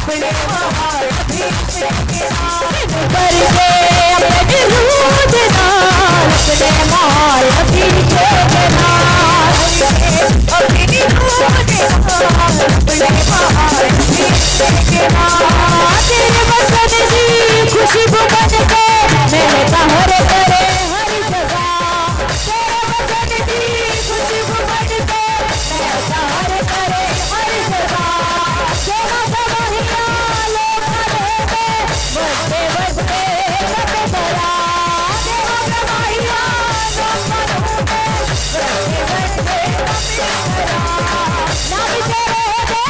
अपने महाअभिषेक के नाम पर दे अपने दूध दान अपने महाअभिषेक के नाम अपने दूध दान अपने महाअभिषेक के नाम तेरे वचन की खुशबू बन के महका हर करे हर जगह तेरे वचन की खुशबू बन के महका हर करे हर जगह सेवा सवाहिया लोग देवे बसते बसते कब बड़ा सेवा सवाहिया लोग देवे बसते बसते कब बड़ा नाम तेरे दे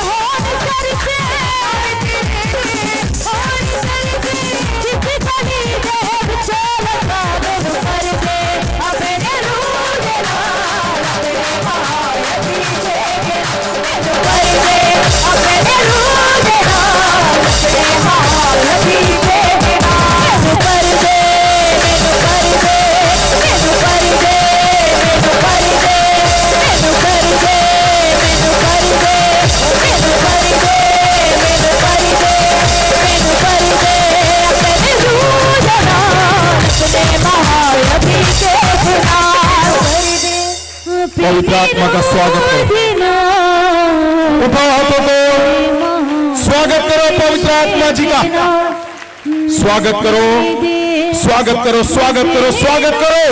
होन चर्चे पवित्र आत्मा का स्वागत करो। उठाओ हाथों को, स्वागत करो पवित्र आत्मा जी का। स्वागत करो, स्वागत करो, स्वागत करो, स्वागत करो,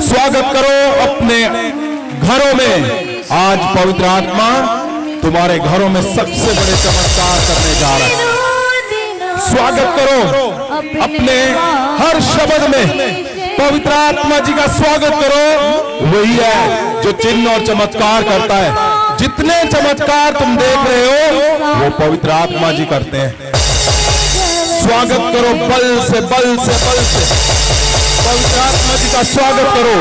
स्वागत करो अपने घरों में। आज पवित्र आत्मा तुम्हारे घरों में सबसे बड़े चमत्कार करने जा रहा है। स्वागत करो अपने हर शब्द में पवित्र आत्मा जी का स्वागत करो। वही है जो चिन्ह और चमत्कार करता है। जितने चमत्कार तुम देख रहे हो वो पवित्र आत्मा जी करते हैं। स्वागत करो बल से, बल से, बल से पवित्र आत्मा जी का स्वागत करो।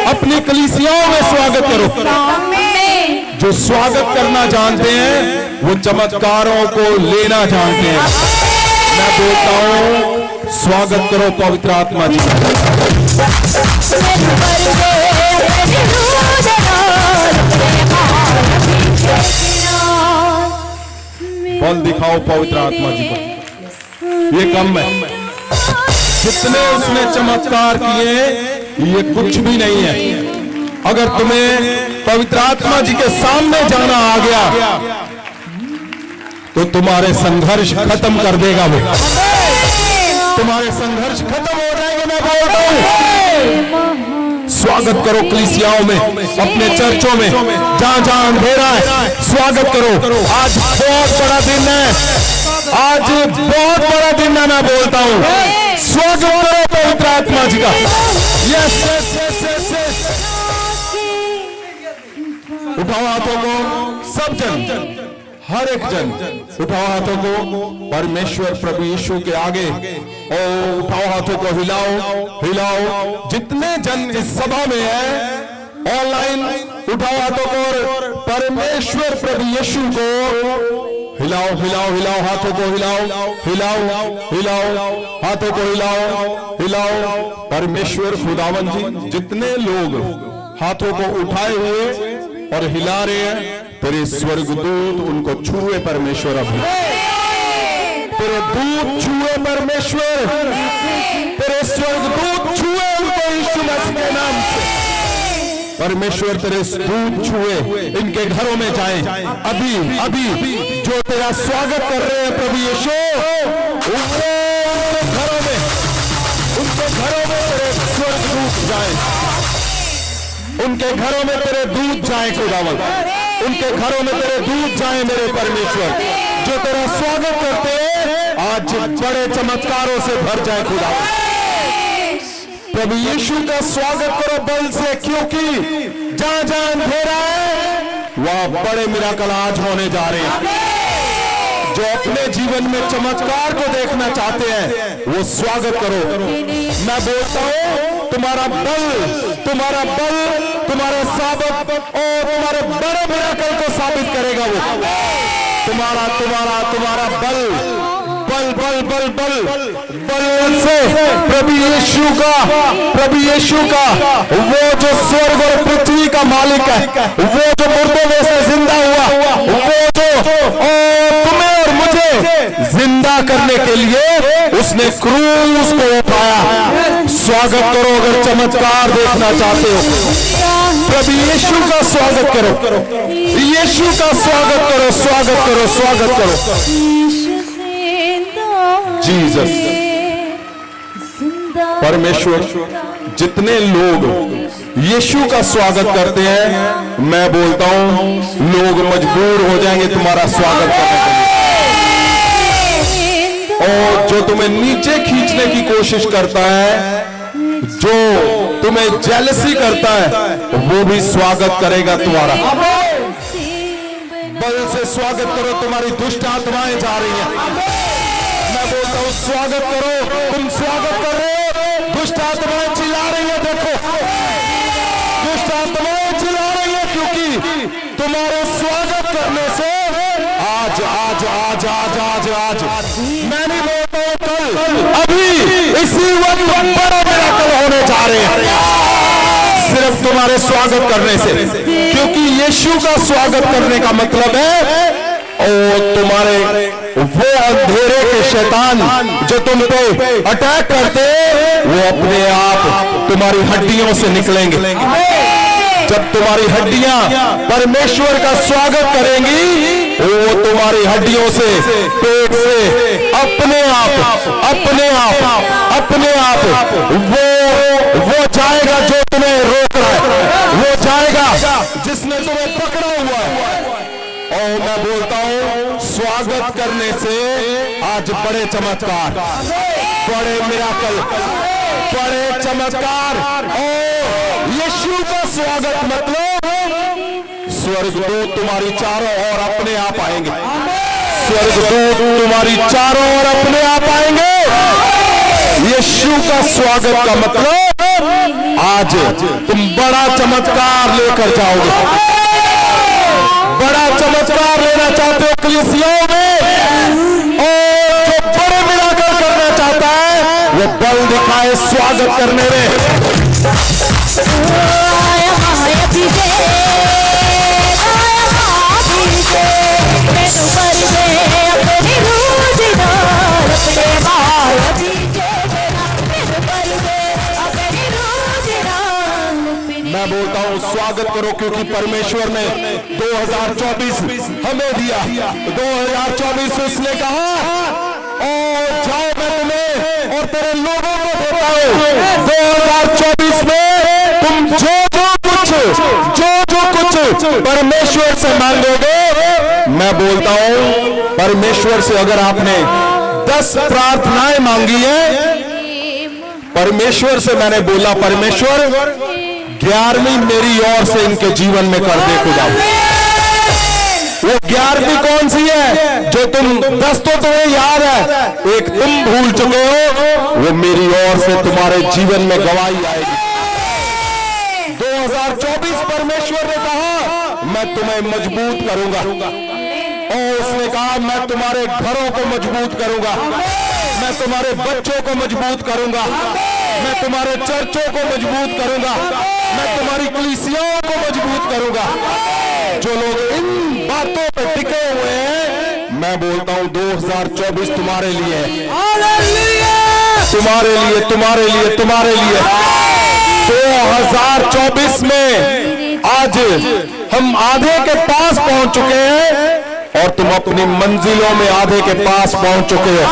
अपनी कलीसियाओं में स्वागत करो। जो स्वागत करना जानते हैं वो चमत्कारों को लेना जानते हैं। मैं बोलता हूं स्वागत करो पवित्र आत्मा जी का। बल दिखाओ पवित्र आत्मा जी को। ये कम है। जितने उसने चमत्कार किए ये कुछ भी नहीं है। अगर तुम्हें पवित्र आत्मा जी के सामने जाना आ गया तो तुम्हारे संघर्ष खत्म कर देगा वो। तुम्हारे संघर्ष खत्म हो जाएंगे। मैं बोलता हूं स्वागत करो कलीसियाओं में, अपने चर्चों में, जहां जहां अंधेरा है स्वागत करो। आज बहुत बड़ा दिन है, आज बहुत बड़ा दिन है। मैं बोलता हूं स्वागत करो पवित्र आत्मा जी का। Yes yes yes yes yes. उठाओ हाथों को सब जन, हर एक जन उठाओ हाथों को परमेश्वर प्रभु यीशु के आगे। और उठाओ हाथों को, हिलाओ हिलाओ। जितने जन इस सभा में है ऑनलाइन उठाओ हाथों को और परमेश्वर प्रभु यीशु को हिलाओ हिलाओ हिलाओ। हाथों को हिलाओ हिलाओ हिलाओ। हाथों को हिलाओ हिलाओ। परमेश्वर खुदावन जी जितने लोग हाथों को उठाए हुए और हिला रहे हैं तेरे स्वर्गदूत उनको छुए परमेश्वर। अभी तेरे दूत छुए परमेश्वर, तेरे स्वर्गदूत छुए उनको यीशु मसीह के नाम से। परमेश्वर तेरे दूत छुए इनके घरों में जाएं अभी अभी। जो तेरा स्वागत कर रहे हैं प्रभु यीशु उनके घरों में, उनके घरों में तेरे स्वर्गदूत जाएं। उनके घरों में तेरे दूत जाए खुदावन, उनके घरों में तेरे दूत जाए मेरे परमेश्वर। जो तेरा स्वागत करते हैं आज बड़े चमत्कारों से भर जाए खुदावन। प्रभु यीशु का स्वागत करो बल से, क्योंकि जहां जहां अंधेरा है वहां बड़े मिराकल आज होने जा रहे हैं। जो अपने जीवन में चमत्कार को देखना चाहते हैं वो स्वागत करो। मैं बोलता हूं तुम्हारा बल, तुम्हारा बल तुम्हारा साबित और तुम्हारे बड़े मिराकल को साबित करेगा वो। तुम्हारा तुम्हारा तुम्हारा बल बल बल बल बल बल से प्रभु यीशु का वो जो स्वर्ग और पृथ्वी का मालिक है, वो जो मुर्दों में से जिंदा हुआ, वो जो तुम्हें उसने क्रूस को उठाया। स्वागत करो अगर चमत्कार देखना चाहते हो। प्रभु यीशु का स्वागत करो, यीशु का स्वागत करो, स्वागत करो, स्वागत करो। जीसस, परमेश्वर जितने लोग यीशु का स्वागत करते हैं, मैं बोलता हूं लोग मजबूर हो जाएंगे तुम्हारा स्वागत करने के लिए। और जो तुम्हें नीचे खींचने की कोशिश करता है, जो तुम्हें जेलसी करता है, वो भी स्वागत करेगा तुम्हारा। बल से स्वागत करो, तुम्हारी दुष्ट आत्माएं जा रही हैं। मैं बोलता हूं स्वागत करो, तुम स्वागत कर रहे हो, दुष्ट आत्माएं चिल्ला रही है। देखो दुष्ट आत्माएं चिल्ला रही है, क्योंकि तुम्हारे स्वागत करने से आज आज आज आज आज आज मैं नहीं बोलता हूं कल, अभी इसी वक्त बड़े मिराकल होने जा रहे हैं सिर्फ तुम्हारे स्वागत करने से। क्योंकि यीशु का स्वागत करने का मतलब है और तुम्हारे वो अंधेरे के शैतान जो तुम पे अटैक करते, वो अपने आप तुम्हारी हड्डियों से निकलेंगे। जब तुम्हारी हड्डियां परमेश्वर का स्वागत करेंगी, वो तुम्हारी हड्डियों से, पेट से अपने आप वो जाएगा जो तुम्हें रोक रहा है, वो जाएगा जिसने तुम्हें पकड़ा हुआ है। और मैं बोलता हूं स्वागत करने से आज बड़े चमत्कार, बड़े मिराकल, बड़े चमत्कार। और यीशु का स्वागत मतलब स्वर्गदूत तुम्हारी चारों ओर अपने आप आएंगे। स्वर्गदूत तुम्हारी चारों ओर अपने आप आएंगे। यीशु का स्वागत का मतलब आज तुम बड़ा चमत्कार लेकर जाओगे। बड़ा चमत्कार लेना चाहते हो कलीसियाओं में, और जो बड़े मिराकल करना चाहता है वो बल दिखाए स्वागत करने में। मैं बोलता हूं स्वागत करो, क्योंकि परमेश्वर ने 2024 हमें दिया। 2024 उसने कहा और जाओ मैं तुम्हें और तेरे लोगों को देता हूं। 2024 में तुम जो कुछ परमेश्वर से मांगोगे, मैं बोलता हूं परमेश्वर से अगर आपने 10 प्रार्थनाएं मांगी है, परमेश्वर से मैंने बोला परमेश्वर 11वीं मेरी ओर से इनके जीवन में कर दे खुदा। वो 11वीं कौन सी है? जो तुम 10 तो तुम्हें याद है, एक तुम भूल चुके हो, वो मेरी ओर से तुम्हारे जीवन में गवाही आएगी। 2024 परमेश्वर ने कहा मैं तुम्हें मजबूत करूंगा, और उसने कहा मैं तुम्हारे घरों को मजबूत करूंगा, मैं तुम्हारे बच्चों को मजबूत करूंगा, मैं तुम्हारे चर्चों को मजबूत करूंगा, मैं तुम्हारी कलीसियाओं को मजबूत करूंगा। जो लोग इन बातों पर टिके हुए हैं, मैं बोलता हूं 2024 तुम्हारे लिए है, तुम्हारे लिए, तुम्हारे लिए, तुम्हारे लिए। 2024 में आज हम आधे के पास पहुंच चुके हैं और तुम अपनी मंजिलों में आधे के पास पहुंच चुके हो।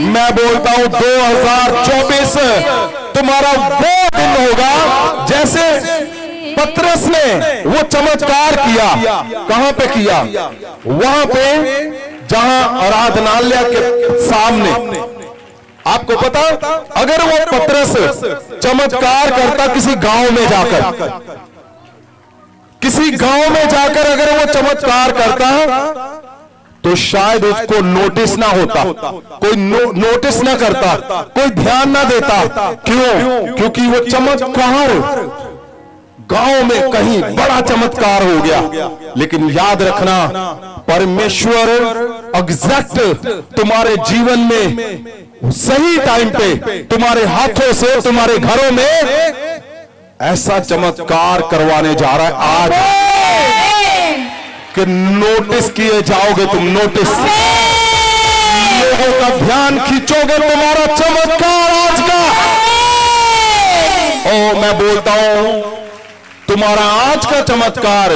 मैं बोलता हूं 2024 तुम्हारा वो दिन होगा जैसे पतरस ने वो चमत्कार किया। कहां पे किया? वहां पे जहां आराधनालय के सामने। आपको पता, अगर वो पतरस चमत्कार करता किसी गांव में जाकर, किसी गांव में जाकर अगर वो चमत्कार करता तो शायद उसको नोटिस ना होता, कोई नोटिस ना करता, कोई ध्यान ना देता। क्यों? क्योंकि वो चमत्कार गांव में कहीं बड़ा चमत्कार हो गया। लेकिन याद रखना, परमेश्वर एग्जैक्ट तुम्हारे जीवन में सही टाइम पे तुम्हारे हाथों से तुम्हारे घरों में ऐसा चमत्कार करवाने जा रहा है आज कि नोटिस किए जाओगे तुम। नोटिस लोगों का ध्यान खींचोगे, तुम्हारा चमत्कार आज का। ओ मैं बोलता हूं, तुम्हारा आज का चमत्कार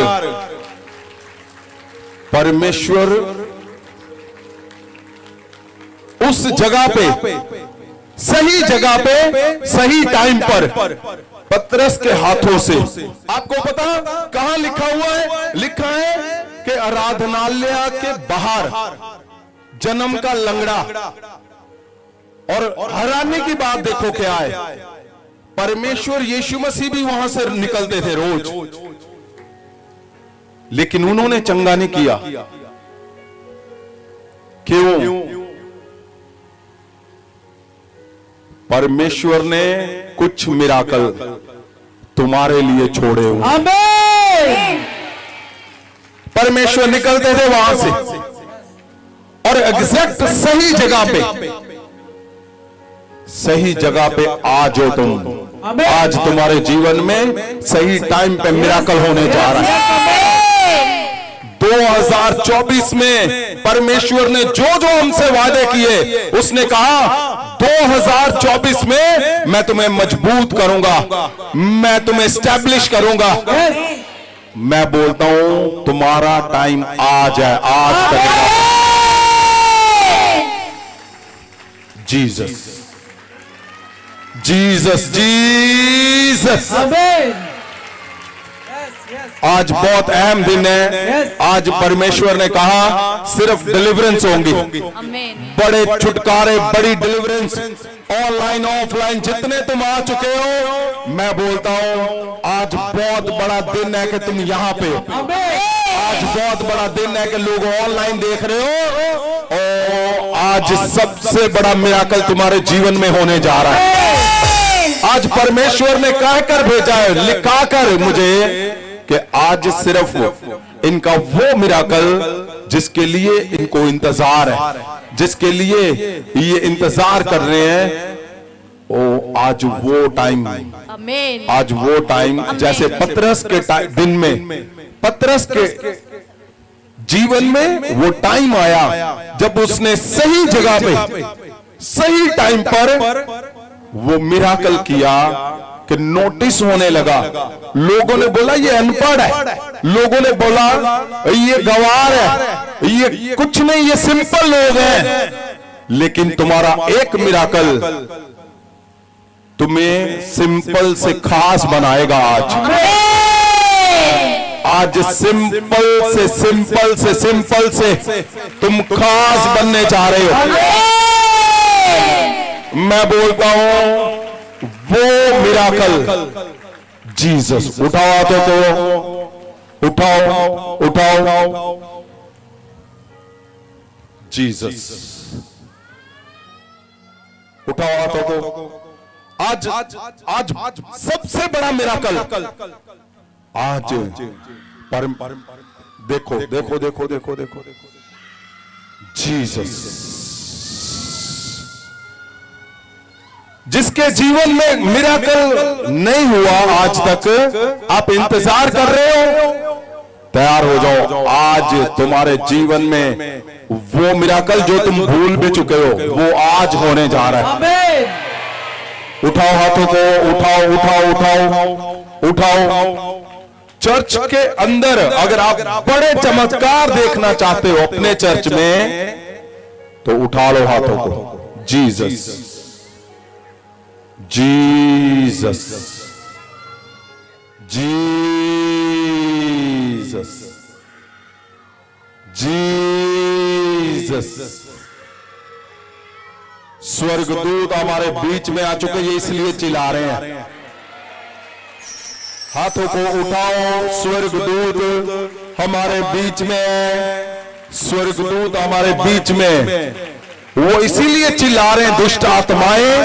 परमेश्वर उस जगह पे, सही जगह पे, सही टाइम पर पतरस के हाथों से। आपको पता कहां लिखा हुआ है? लिखा है कि आराधनालय के बाहर जन्म का लंगड़ा। और हैरानी की बात देखो क्या है, परमेश्वर यीशु मसीह भी वहां से निकलते थे रोज, लेकिन उन्होंने चंगा नहीं किया। क्यों? परमेश्वर ने कुछ मिराकल तुम्हारे लिए छोड़े हुए। आमीन। परमेश्वर निकलते थे वहां से और एग्जैक्ट सही जगह पे, सही जगह पे आज हो तुम। आज तुम्हारे जीवन में सही टाइम पे मिराकल होने जा रहा है। 2024 में परमेश्वर ने जो जो हमसे वादे किए, उसने कहा 2024 में मैं तुम्हें मजबूत करूंगा, मैं तुम्हें एस्टैब्लिश करूंगा। मैं बोलता हूं तुम्हारा टाइम आज है, आज तक। Jesus, Jesus, Jesus. आज बहुत अहम दिन है। आज परमेश्वर ने कहा सिर्फ डिलीवरेंस होंगी, बड़े छुटकारे, बड़ी डिलीवरेंस, ऑनलाइन ऑफलाइन जितने तुम आ चुके हो। मैं बोलता हूं आज बहुत बड़ा दिन है कि तुम यहां पे हो। आज बहुत बड़ा दिन है कि लोग ऑनलाइन देख रहे हो। और आज सबसे बड़ा मिराकल तुम्हारे जीवन में होने जा रहा है। आज परमेश्वर ने कहकर भेजा है, लिखाकर मुझे, कि आज सिर्फ इनका वो मिराकल जिसके लिए इनको इंतजार है, जिसके लिए ये इंतजार कर रहे हैं, ओ आज वो टाइम, आज वो टाइम, जैसे पतरस के दिन में, पतरस के जीवन में वो टाइम आया जब उसने सही जगह पे, सही टाइम पर वो मिराकल किया कि नोटिस होने लगा। लोगों ने बोला ये अनपढ़ है, लोगों ने बोला ये गवार है, ये कुछ नहीं, ये सिंपल लोग हैं। लेकिन तुम्हारा एक मिराकल तुम्हें सिंपल से खास बनाएगा। आज सिंपल से, सिंपल से, सिंपल से तुम खास बनने जा रहे हो। मैं बोलता हूं वो मिराकल, जीसस। उठाओ हाथों को, उठाओ, उठाओ, जीसस। उठाओ हाथों को। आज आज सबसे बड़ा मिराकल आज देखो, देखो, देखो, देखो, देखो, जीसस। जिसके जीवन में मिराकल नहीं हुआ आज तक, आप इंतजार कर रहे हो, तैयार हो जाओ। आज तुम्हारे जीवन में वो मिराकल जो तुम भूल भी चुके हो, वो आज होने जा रहा है। उठाओ हाथों को, उठाओ, उठाओ, उठाओ, उठाओ। चर्च के अंदर अगर आप बड़े चमत्कार देखना चाहते हो अपने चर्च में, तो उठा लो हाथों को। Jesus, Jesus, Jesus, Jesus. स्वर्गदूत हमारे बीच में आ चुके, ये इसलिए चिल्ला रहे हैं। हाथों को उठाओ। स्वर्गदूत हमारे बीच में है, स्वर्गदूत हमारे बीच में, वो इसीलिए चिल्ला रहे हैं। दुष्ट आत्माएं,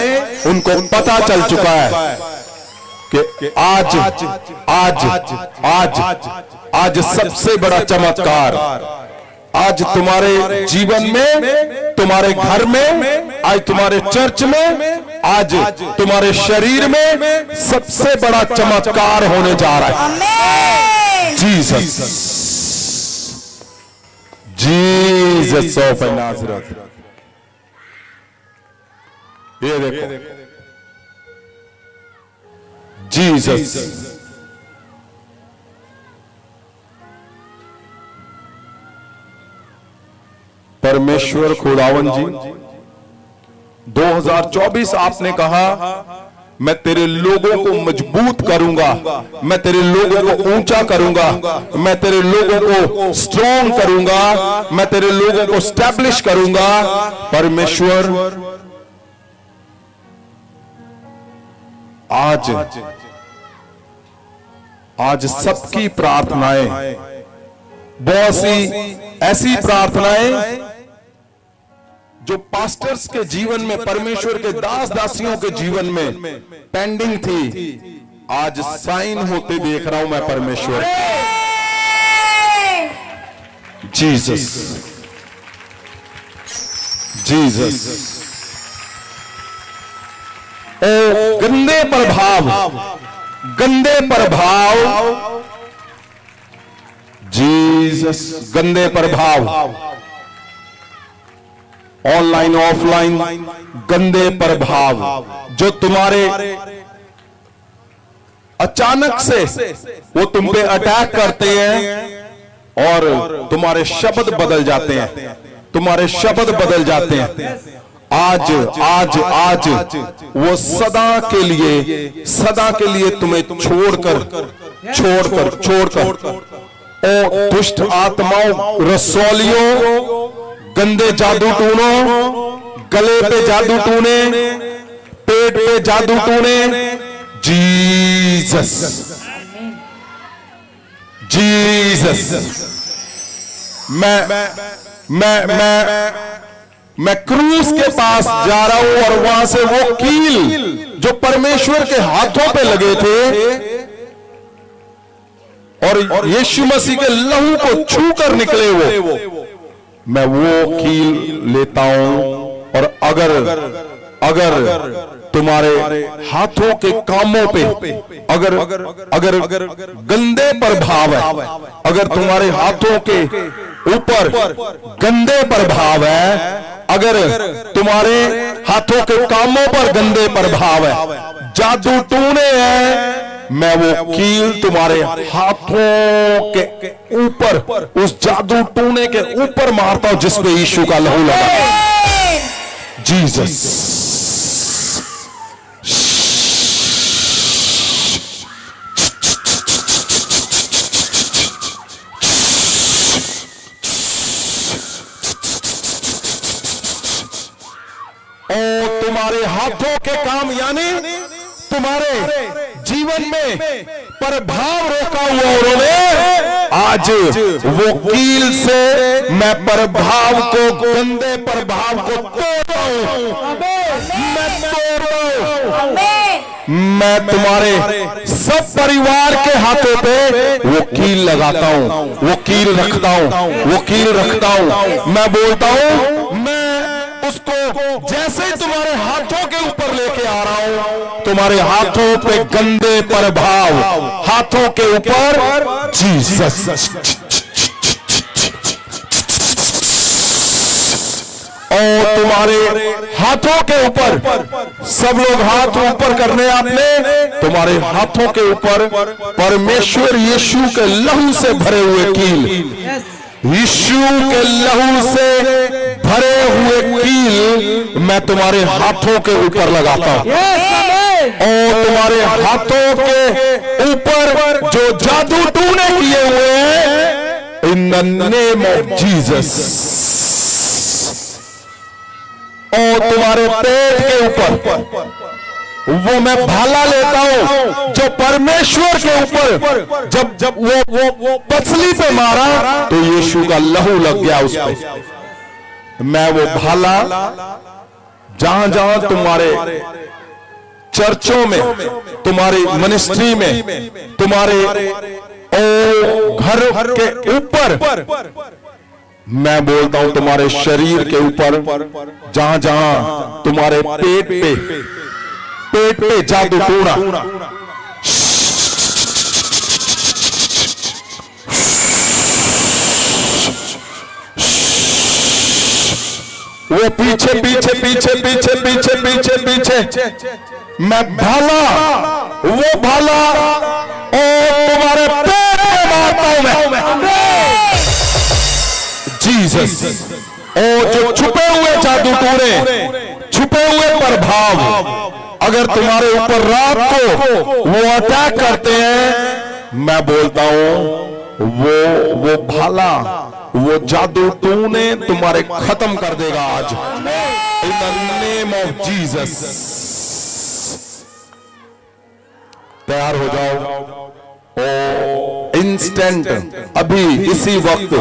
उनको पता चल चुका है कि आज आज आज आज सबसे बड़ा चमत्कार आज तुम्हारे जीवन में, तुम्हारे घर में, आज तुम्हारे चर्च में, आज तुम्हारे शरीर में सबसे बड़ा चमत्कार होने जा रहा है। जीसस, जीसस ऑफ नाज़रेथ, ये देखो जीसस। परमेश्वर खुदावन जी 2024 आपने कहा मैं तेरे लोगों को मजबूत करूंगा, मैं तेरे लोगों को ऊंचा करूंगा, मैं तेरे लोगों को स्ट्रॉन्ग करूंगा, मैं तेरे लोगों को स्टैब्लिश करूंगा। परमेश्वर आज सबकी प्रार्थनाएं, बहुत सी ऐसी प्रार्थनाएं जो पास्टर्स के जीवन में, परमेश्वर के दास दासियों के जीवन में पेंडिंग थी, आज साइन होते देख रहा हूं मैं परमेश्वर। Jesus, Jesus. ओ गंदे प्रभाव, गंदे प्रभाव, जीसस, गंदे प्रभाव, ऑनलाइन ऑफलाइन गंदे प्रभाव जो तुम्हारे अचानक से वो तुम पे अटैक करते हैं और तुम्हारे शब्द बदल जाते हैं, तुम्हारे शब्द बदल जाते हैं। आज आज आज वो सदा के लिए तुम्हें छोड़कर छोड़कर छोड़कर ओ दुष्ट आत्माओं, रसौलियों, गंदे जादू टूनों, गले पे जादू टूने, पेट पे जादू टूने, जीसस, जीसस। मैं क्रूस के पास जा रहा हूं और वहां से वो कील जो परमेश्वर के हाथों पे लगे थे और यीशु मसीह के लहू को छू कर निकले वो, मैं वो कील लेता हूं और अगर तुम्हारे हाथों के कामों पे अगर गंदे प्रभाव है, अगर तुम्हारे हाथों के ऊपर गंदे प्रभाव है, अगर तुम्हारे हाथों के कामों पर गंदे प्रभाव है, जादू टूने हैं, मैं वो कील तुम्हारे हाथों के ऊपर, उस जादू टूने के ऊपर मारता हूं जिसपे यीशु का लहू लगा। जीसस, ओ तुम्हारे हाथों के काम यानी तुम्हारे जीवन में प्रभाव रोका हुआ उन्होंने, आज वो कील से मैं प्रभाव को, गंदे प्रभाव को तोड़ रहा हूं, मैं तोड़ रहा हूं। मैं तुम्हारे सब परिवार के हाथों पे वो कील लगाता हूं, वो कील रखता हूं, वो कील रखता हूं। मैं बोलता हूं, मैं उसको जैसे ही तुम्हारे हाथों के ऊपर लेके आ रहा हूं, तुम्हारे हाथों पे गंदे प्रभाव, हाथों के ऊपर जीसस, और तुम्हारे हाथों के ऊपर, सब लोग हाथ ऊपर करने आपने, तुम्हारे हाथों के ऊपर परमेश्वर यीशु के लहू से भरे हुए कील, यीशु के लहू से भरे हुए कील मैं तुम्हारे हाथों के ऊपर लगाता हूं, और तुम्हारे हाथों के ऊपर जो जादू टूने किए हुए हैं, इन द नेम ऑफ जीसस, और तुम्हारे पेट के ऊपर वो मैं भाला लेता हूं जो परमेश्वर के ऊपर, जब वो पसली पे मारा तो यीशु का लहू लग गया उस पे। मैं वो भाला जहां जहां तुम्हारे चर्चों में, तुम्हारी मिनिस्ट्री में, तुम्हारे घर के ऊपर, मैं बोलता हूं तुम्हारे शरीर के ऊपर, जहां जहां तुम्हारे पेट पे जादू टूना, वो पीछे पीछे पीछे पीछे पीछे पीछे पीछे, मैं भाला, वो भाला और तुम्हारे पेट में मारता हूं मैं। जीसस। और जो छुपे हुए जादू टोरे, छुपे हुए प्रभाव अगर तुम्हारे ऊपर रात को वो अटैक करते हैं, मैं बोलता हूं वो भाला, वो जादू टूने तुम्हारे खत्म कर देगा आज, इन द नेम ऑफ जीसस। तैयार हो जाओ। ओ इंस्टेंट, अभी इसी वक्त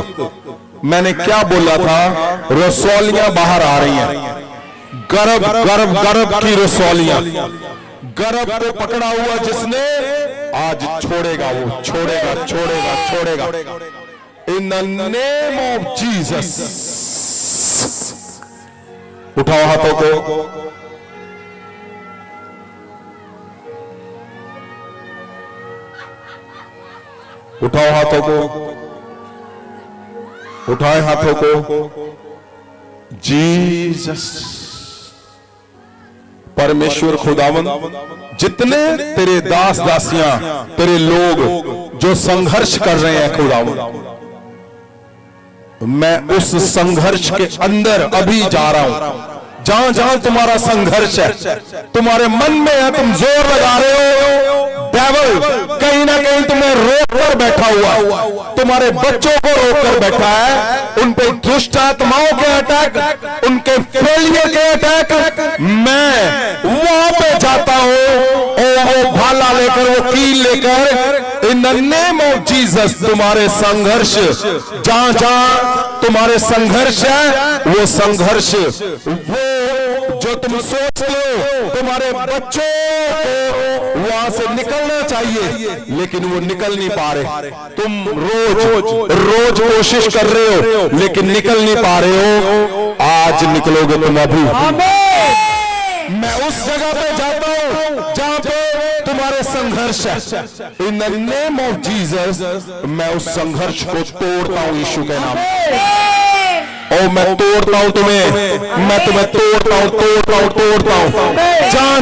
मैंने क्या बोला था, रसौलियां बाहर आ रही हैं, गर्भ गर्भ गर्भ की रसौलियां। गर्भ को पकड़ा हुआ जिसने आज छोड़ेगा, वो छोड़ेगा छोड़ेगा छोड़ेगा इन द नेम ऑफ जीसस। उठाओ हाथों को, उठाओ हाथों को, उठाए हाथों को। जीसस। परमेश्वर खुदावन, जितने तेरे दास दासियां, तेरे लोग जो संघर्ष कर रहे हैं खुदावन, मैं उस संघर्ष के अंदर अभी जा रहा हूं। जहां जहां तुम्हारा संघर्ष है, तुम्हारे मन में है, तुम जोर लगा रहे हो, डेविल कहीं ना कहीं तुम्हें रोक कर बैठा हुआ, तुम्हारे बच्चों को रोक कर बैठा है, उन पे दुष्ट आत्माओं के अटैक, उनके फेलियर के अटैक, मैं वहां पे जाता हूं और वो भाला लेकर, वो कील लेकर, इन द नेम ऑफ जीसस तुम्हारे संघर्ष, जहां जहां तुम्हारे संघर्ष है, वो संघर्ष, वो जो तुम सोचते हो तुम्हारे बच्चों को वहां से निकलना चाहिए, लेकिन वो निकल नहीं पा रहे। तुम रोज कोशिश कर रहे हो लेकिन निकल नहीं पा रहे हो। आज निकलोगे तुम अभी। मैं उस जगह पे जाता हूं जहां पे तुम्हारे संघर्ष है। In the name of Jesus मैं उस संघर्ष को तोड़ता हूं यीशु के नाम। और मैं तोड़ता हूं तुम्हें, मैं तुम्हें तोड़ता हूं तोड़ता हूं तोड़ता हूं। जहां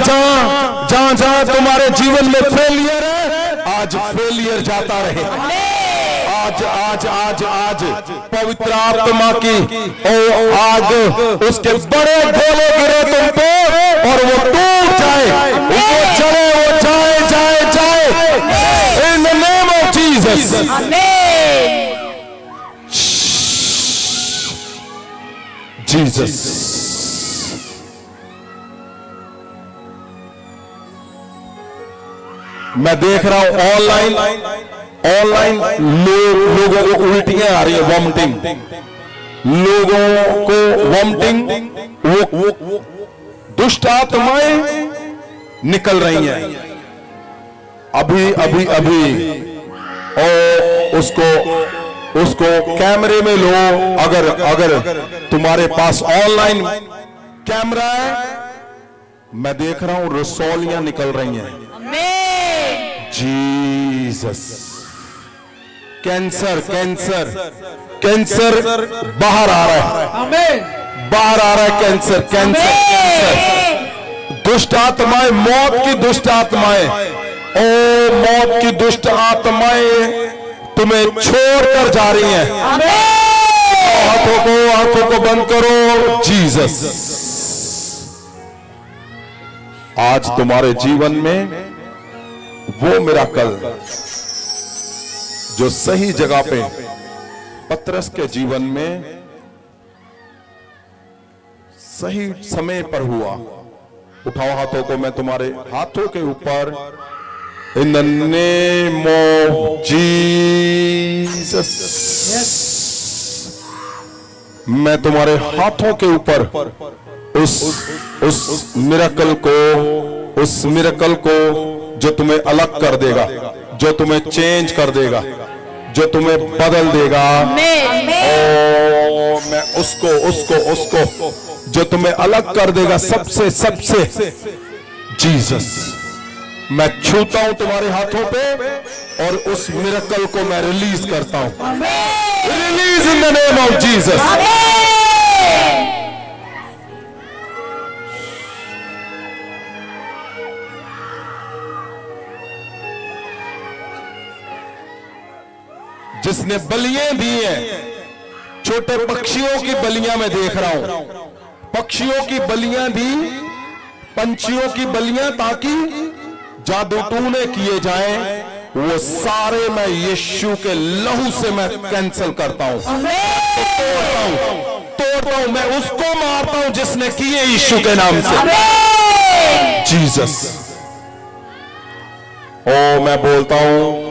जहां तुम्हारे जीवन में फेलियर है, आज फेलियर जाता रहे। आज आज आज आज पवित्र आत्मा की और आग उसके बड़े गोले गिरे तुम पे और वो टूट जाए, वो चले, वो जाए जाए जाए in the name of Jesus. Jesus. मैं देख रहा हूं ऑनलाइन लोगों को उल्टियां आ रही है, वॉमिटिंग, लोगों को वॉमिटिंग, वो दुष्ट आत्माएं निकल रही हैं अभी अभी अभी। और उसको कैमरे में लो, अगर तुम्हारे पास ऑनलाइन कैमरा है, मैं देख रहा हूं रसौलियां निकल रही हैं। जीसस। कैंसर कैंसर कैंसर बाहर आ रहा है, बाहर आ रहा है कैंसर कैंसर कैंसर। दुष्ट आत्माएं, मौत की दुष्ट आत्माएं, ओ मौत की दुष्ट आत्माएं तुम्हें छोड़कर जा रही हैं। आंखों को बंद करो। जीसस। आज तुम्हारे जीवन में वो मिराकल जो सही जगह पे पतरस के जीवन में सही समय पर हुआ। उठाओ हाथों को, मैं तुम्हारे हाथों के ऊपर इन द नेम ऑफ जीसस, मैं तुम्हारे हाथों के ऊपर उस मिरेकल को जो तुम्हें अलग कर देगा, जो तुम्हें चेंज कर देगा, जो तुम्हें बदल देगा। ओ मैं उसको जो तुम्हें अलग कर देगा सबसे जीसस, मैं छूता हूं तुम्हारे हाथों पे और उस मिरेकल को मैं रिलीज करता हूं। Release in the name of Jesus. जिसने बलियां दी हैं, छोटे पक्षियों की बलियां मैं देख रहा हूं, पक्षियों की बलियां दी, पंछियों की बलियां, ताकि जादू टूने किए जाएं, वो सारे मैं यीशु के लहू से मैं कैंसिल करता हूं, तोड़ता हूं, मैं उसको मारता हूं जिसने किए यीशु के नाम से। जीसस। ओ मैं बोलता हूं,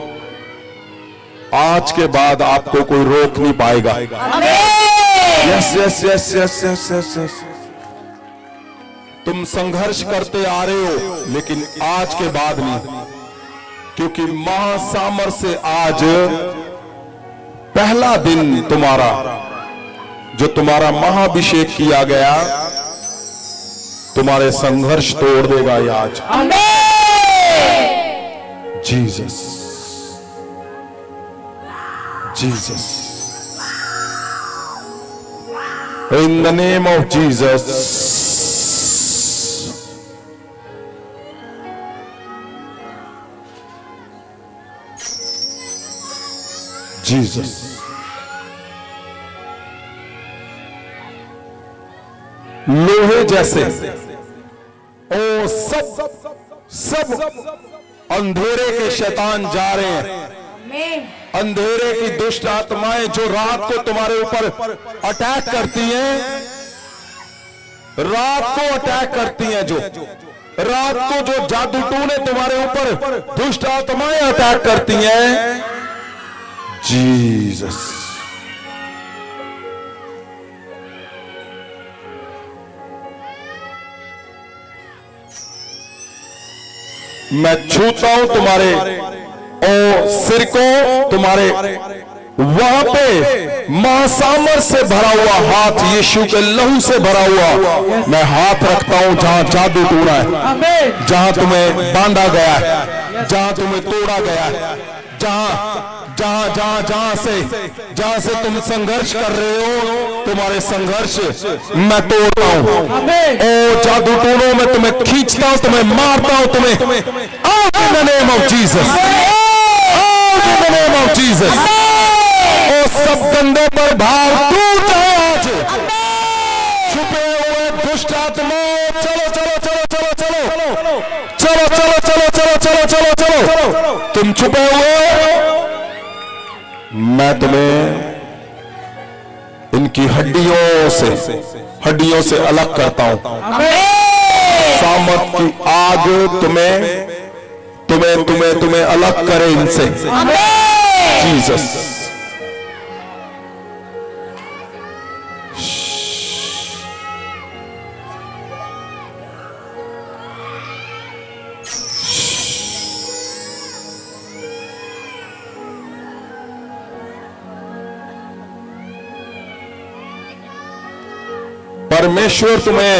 आज के बाद आपको कोई रोक नहीं पाएगा। Yes yes yes yes yes yes yes. तुम संघर्ष करते आ रहे हो, लेकिन आज के बाद नहीं, क्योंकि महासामर्थ से आज पहला दिन तुम्हारा, जो तुम्हारा महाभिषेक किया गया, तुम्हारे संघर्ष तोड़ देगा ये आज। Jesus, Jesus, in the name of Jesus. Jesus, लोहे जैसे ओ सब अंधेरे के शैतान जा रहे हैं, अंधेरे की दुष्ट आत्माएं जो रात को तुम्हारे ऊपर अटैक करती हैं, रात को अटैक करती हैं, जो रात को जो जादू टूने तुम्हारे ऊपर दुष्ट आत्माएं अटैक करती हैं। जीसस, मैं छूता हूं तुम्हारे सिर को, तुम्हारे वहां पे महासामर्थ से भरा हुआ हाथ, यीशु के लहू से भरा हुआ मैं हाथ रखता हूं, जहां जादू टूटा है, जहां तुम्हें बांधा गया है, जहां तुम्हें तोड़ा गया है, जहां से तुम संघर्ष कर रहे हो, तुम्हारे संघर्ष मैं तोड़ता हूं। ओ जादू टूनो, मैं तुम्हें खींचता हूं, तुम्हें मारता हूं, तुम्हें out in the name of Jesus, out in the name of Jesus. ओ सब गंदे पर भार टूट जाए आज, छुपे हुए दुष्ट आत्मा, चलो चलो चलो चलो चलो चलो चलो चलो चलो चलो चलो चलो, तुम छुपे हुए, मैं तुम्हें इनकी हड्डियों से अलग करता हूं। सामर्थ की आग तुम्हें तुम्हें तुम्हें तुम्हें अलग करे इनसे। जीसस, परमेश्वर तुम्हें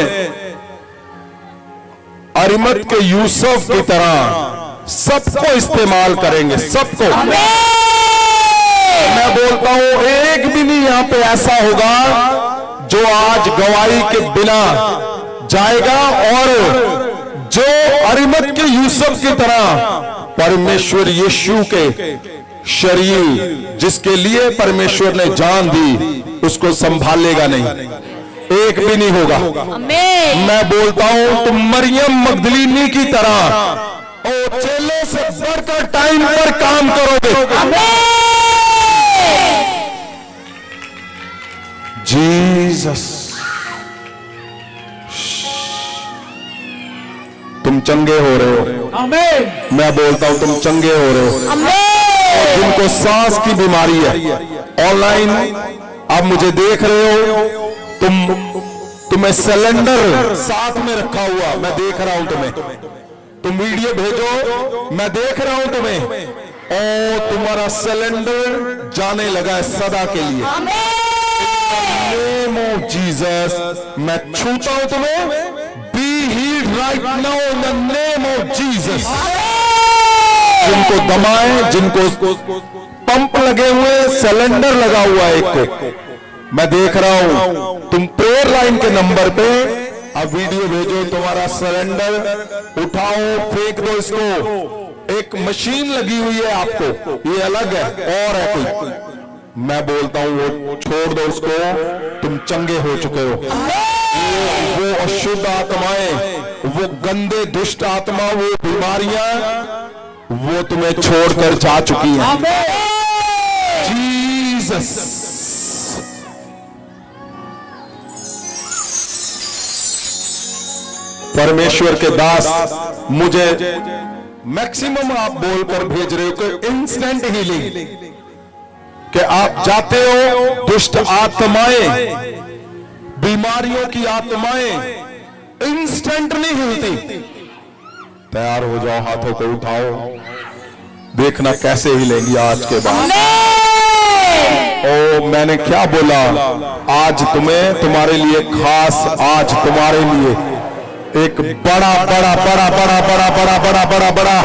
अरिमत के यूसुफ की तरह सबको इस्तेमाल करेंगे, सबको। मैं बोलता हूं, एक भी नहीं यहां पे ऐसा होगा जो आज गवाही के बिना जाएगा, और जो अरिमत के यूसुफ की तरह परमेश्वर यीशु के शरीर, जिसके लिए परमेश्वर ने जान दी, उसको संभालेगा नहीं, एक भी नहीं होगा। मैं बोलता हूं, तुम मरियम मगदलीनी की तरह और चेलों से बढ़कर टाइम पर काम करोगे। जीसस, तुम चंगे हो रहे हो। मैं बोलता हूं, तुम चंगे हो रहे हो। और जिनको सांस की बीमारी है, ऑनलाइन आप मुझे देख रहे हो, तुम्हें सिलेंडर साथ में रखा हुआ मैं देख रहा हूं, तुम वीडियो भेजो, मैं देख रहा हूं तुम्हें, और तुम्हारा सिलेंडर जाने लगा है सदा के लिए। नेम ऑफ जीसस, मैं छूता हूं तुम्हें, be healed right now in the name of Jesus. जिनको दमाएं, जिनको पंप लगे हुए, सिलेंडर लगा हुआ है, एक को मैं देख रहा हूं, तुम प्रेयर लाइन के नंबर पे अब वीडियो भेजो, तुम्हारा सिलेंडर उठाओ, फेंक दो इसको, एक मशीन लगी हुई है आपको, ये अलग है और है कोई। मैं बोलता हूं वो छोड़ दो उसको, तुम चंगे हो चुके हो। वो अशुद्ध आत्माएं, वो गंदे दुष्ट आत्मा, वो बीमारियां, वो तुम्हें छोड़कर जा चुकी हैं। जीसस। परमेश्वर के दास, मुझे मैक्सिमम आप बोलकर भेज रहे हो कि इंस्टेंट हीलिंग, कि आप जाते हो, दुष्ट आत्माएं, बीमारियों की आत्माएं इंस्टेंट नहीं हिलती। तैयार हो जाओ, हाथों को उठाओ, देखना कैसे हिलेंगी आज के बाद। ओ मैंने क्या बोला, आज तुम्हें, तुम्हारे लिए खास, आज तुम्हारे लिए एक बड़ा बड़ा बड़ा बड़ा बड़ा बड़ा बड़ा बड़ा बड़ा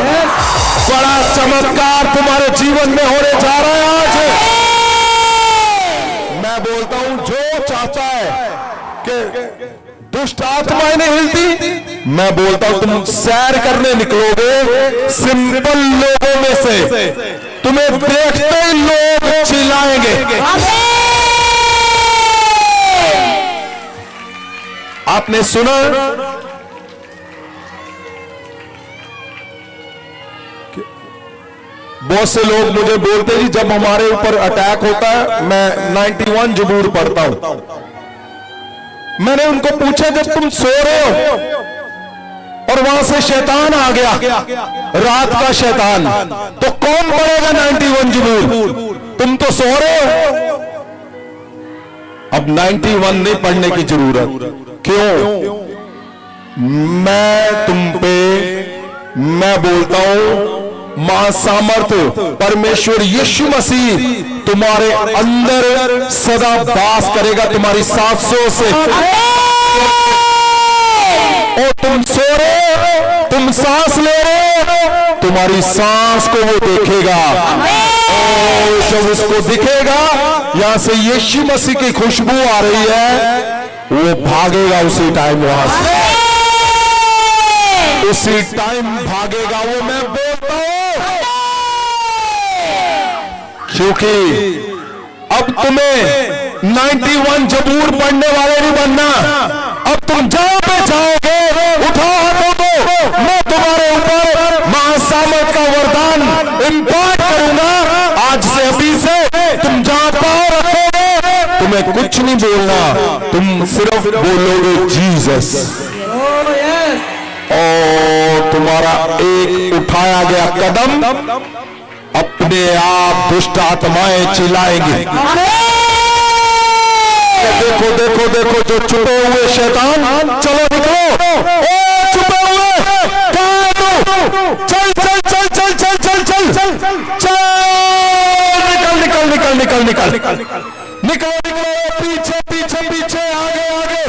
बड़ा चमत्कार तुम्हारे जीवन में होने जा रहा है आज। मैं बोलता हूं, जो चाहता है कि दुष्ट आत्माएं नहीं हिलती, मैं बोलता हूं तुम सैर करने निकलोगे, सिंपल लोगों में से तुम्हें देखते ही लोग चिल्लाएंगे। आपने सुना बहुत से लोग मुझे बोलते हैं, जब हमारे ऊपर अटैक होता है, मैं 91 ज़बूर पढ़ता हूं। मैंने उनको पूछा, जब तुम सो रहे हो और वहां से शैतान आ गया, रात का शैतान, तो कौन पढ़ेगा 91 ज़बूर? तुम तो सो रहे हो। अब 91 नहीं पढ़ने की जरूरत। क्यों? मैं तुम पे, मैं बोलता हूं, महासामर्थ्य परमेश्वर यीशु मसीह तुम्हारे अंदर सदा वास करेगा, तुम्हारी सांसों से। और तुम सो रहे हो, तुम सांस ले रहे हो, तुम्हारी सांस को वो देखेगा, और जब उसको दिखेगा, यहां से यीशु मसीह की खुशबू आ रही है, वो भागेगा उसी टाइम, वहां से उसी टाइम भागेगा वो। मैं बोलता हूं, क्योंकि अब तुम्हें 91 ज़बूर पढ़ने वाले नहीं बनना। अब तुम जहां पे जाओगे, उठाओ हाथों को, मैं तुम्हारे ऊपर महासामर्थ का वरदान इम्पार्ट करूंगा। आज से, अभी से तुम जहां पांव रखोगे, तुम्हें कुछ नहीं बोलना, तुम सिर्फ बोलोगे जीसस। और तुम्हारा एक उठाया गया कदम अपने आप दुष्ट आत्माएं चिल्लाएंगी। देखो देखो देखो, जो छुपे हुए शैतान, चलो निकलो, ओ छुपे हुए, चल चल चल चल चल चल चल चल, निकल निकल निकल निकल निकल निकलो निकलो, पीछे पीछे पीछे, आगे आगे,